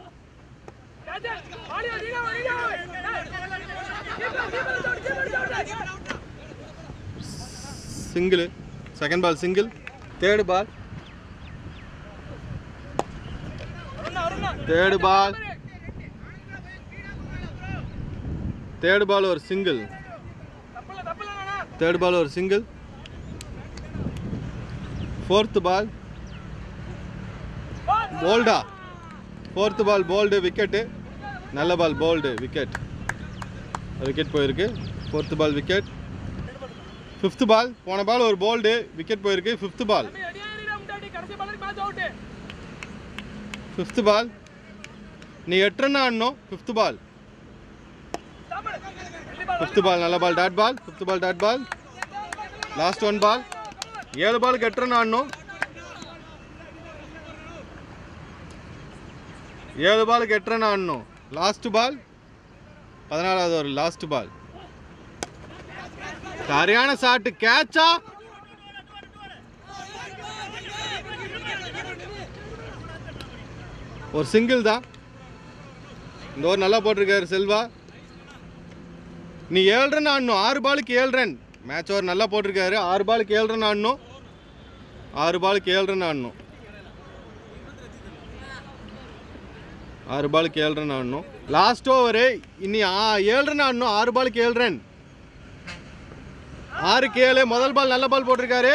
single. Second ball single. Third ball. Third ball. Third ball ஒரு சிங்கிள். தேர்டு பால் ஒரு சிங்கிள். ஃபோர்த்து பால் போல்டா. Fourth ball bowled. விக்கெட்டு. நல்ல பால் போல்டு. விக்கெட். விக்கெட் போயிருக்கு. Fourth ball wicket. Fifth ball. போன ball ஒரு bowled. Wicket போயிருக்கு. Fifth ball. Fifth ball. நீ 8 run ஆடணும். Fifth ball. Fifth ball. நல்ல ball dot ball. Fifth ball dot ball. Last 1 பால். 7 பாலுக்கு 8 run ஆடணும். 7 பாலுக்கு 8 ரன் ஆடணும். Last ball. 14வது ஒரு லாஸ்ட் பால். சரியான ஷாட். கேட்சா? ஒரு சிங்கிள் தான். இந்த ஓவர் நல்லா போட்டிருக்காரு செல்வா. நீ 7 ரன் ஆடணும். 6 பாலுக்கு 7 ரன். மேட்ச் ஓவர் நல்லா போட்டிருக்காரு. 6 பாலுக்கு 7 ரன் ஆடணும். 6 பாலுக்கு 7 ரன் ஆடணும். 6 பாலுக்கு 7 ரன் ஆடணும். Last over. இனி 7 ரன் ஆடணும். 6 பாலுக்கு 7 ரன். 6க்கு 7. முதல் பால் நல்ல பால் போட்டிருக்காரு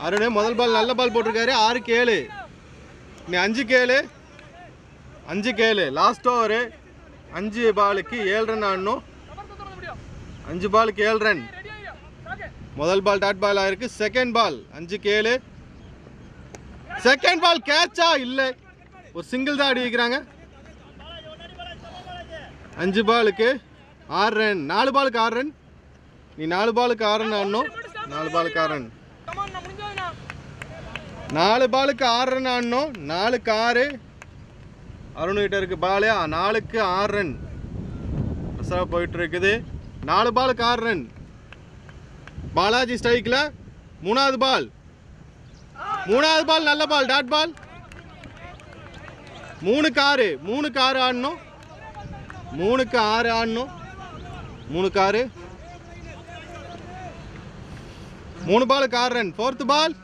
அருண். முதல் பால் நல்ல பால் போட்டிருக்காரு. 6க்கு 7. நீ 5க்கு 7. 5க்கு 7. Last over. 5 பாலுக்கு 7 ரன் ஆடணும். 5 பாலுக்கு 7 ரன். முதல் பால் டாட் பால் ஆயிருக்கு. செகண்ட் பால் 5க்கு 7. செகண்ட் பால் கேட்சா? இல்லை, ஒரு சிங்கிள் தான் அடி வைக்கிறாங்க. 5 பாலுக்கு 6 ரன். 4 பாலுக்கு 6 ரன். நீ 4 பாலுக்கு 6 ரன் ஆடணும். 4 பாலுக்கு 6 ரன். 4 பாலுக்கு 6 ரன் ஆடணும். 4க்கு 6. அருண் கிட்ட இருக்கு பாலு. 4க்கு 6 ரன். போயிட்டு இருக்குது. 4 பாலுக்கு 6 ரன். பாலாஜி ஸ்ட்ரைக்ல. 3வது பால். 3வது பால் நல்ல பால் டாட் பால். 3க்கு 6. 3க்கு 6 ஆடணும். 3க்கு 6 ஆடணும். 3க்கு 6. 3 பாலுக்கு 6 ரன். 4th பால்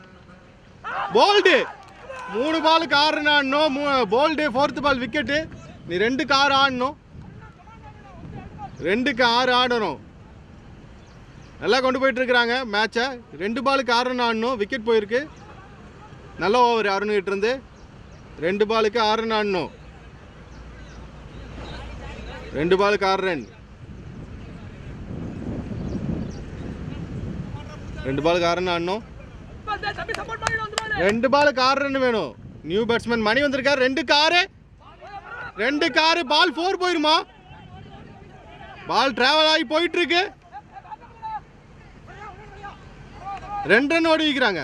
போல்டு. 3 பாலுக்கு 6 ரன் ஆடணும். போல்டு. 4th பால் விக்கெட்டு. நீ 2க்கு 6 ஆடணும். 2க்கு 6 ஆடணும். நல்லா கொண்டு போயிட்டு இருக்கிறாங்க மேட்சை. 2 பாலுக்கு 6 ரன் ஆடணும். விக்கெட் போயிருக்கு. நல்ல ஓவர் அருண் கிட்ட இருந்து. 2 பாலுக்கு 6 ரன் ஆடணும். 2 பாலுக்கு 6 ரன். 2 பாலுக்கு 6 ரன் ஆடணும். 2 பாலுக்கு 6 ரன் வேணும். நியூ பேட்ஸ்மேன் மணி வந்திருக்காரு. 2க்கு 6. 2க்கு 6. பால் 4 போயிருமா? பால் டிராவல் ஆகி போயிட்டு இருக்கு. 2 ரன் ஓடி வைக்கிறாங்க.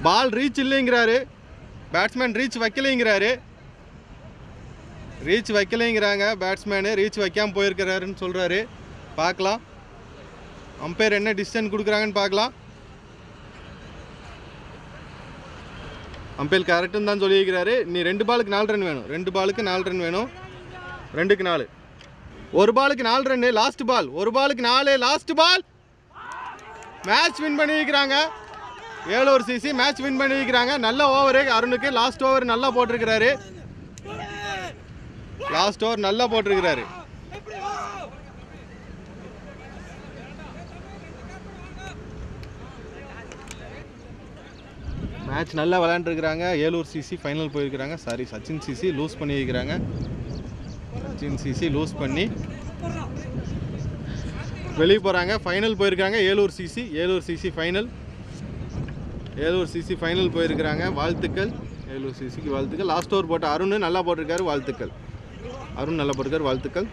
பால் ரீச் இல்லைங்கிறாரு பேட்ஸ்மேன் ரீச் வைக்கலைங்கிறாரு. ரீச் வைக்கலைங்கிறாங்க பேட்ஸ்மேனு. ரீச் வைக்காமல் போயிருக்கிறாருன்னு சொல்கிறாரு. பார்க்கலாம் அம்பையர் என்ன டிசிஷன் கொடுக்குறாங்கன்னு பார்க்கலாம். அம்பையர் கரெக்டுன்னு தான் சொல்லியிருக்கிறாரு. நீ 2 பாலுக்கு 4 ரன் வேணும். 2 பாலுக்கு 4 ரன் வேணும். 2க்கு 4. 1 பாலுக்கு 4 ரன்னு. Last ball. 1 பாலுக்கு 4 லாஸ்ட் பால். மேட்ச் வின் பண்ணியிருக்கிறாங்க. ஏலூர் சிசி மேட்ச் வின் பண்ணியிருக்கிறாங்க. நல்ல ஓவரு அருணுக்கு. லாஸ்ட் ஓவர் நல்லா போட்டிருக்கிறாரு. லாஸ்ட் ஓவர் நல்லா போட்டிருக்கிறாரு. மேட்ச் நல்லா விளையாண்டுருக்கிறாங்க. ஏலூர் சிசி ஃபைனல் போயிருக்கிறாங்க. சாரி, சச்சின் சிசி லூஸ் பண்ணியிருக்கிறாங்க. சச்சின் சிசி லூஸ் பண்ணி வெளியே போகிறாங்க. ஃபைனல் போயிருக்காங்க Elur CC. Elur CC final. Elur CC final போயிருக்கிறாங்க. வாழ்த்துக்கள் ஏலூர் சிசிக்கு வாழ்த்துக்கள். லாஸ்ட் ஓவர் போட்ட அருண் நல்லா போட்டிருக்காரு. வாழ்த்துக்கள். அருண் நல்லா போட்டிருக்காரு. வாழ்த்துக்கள்.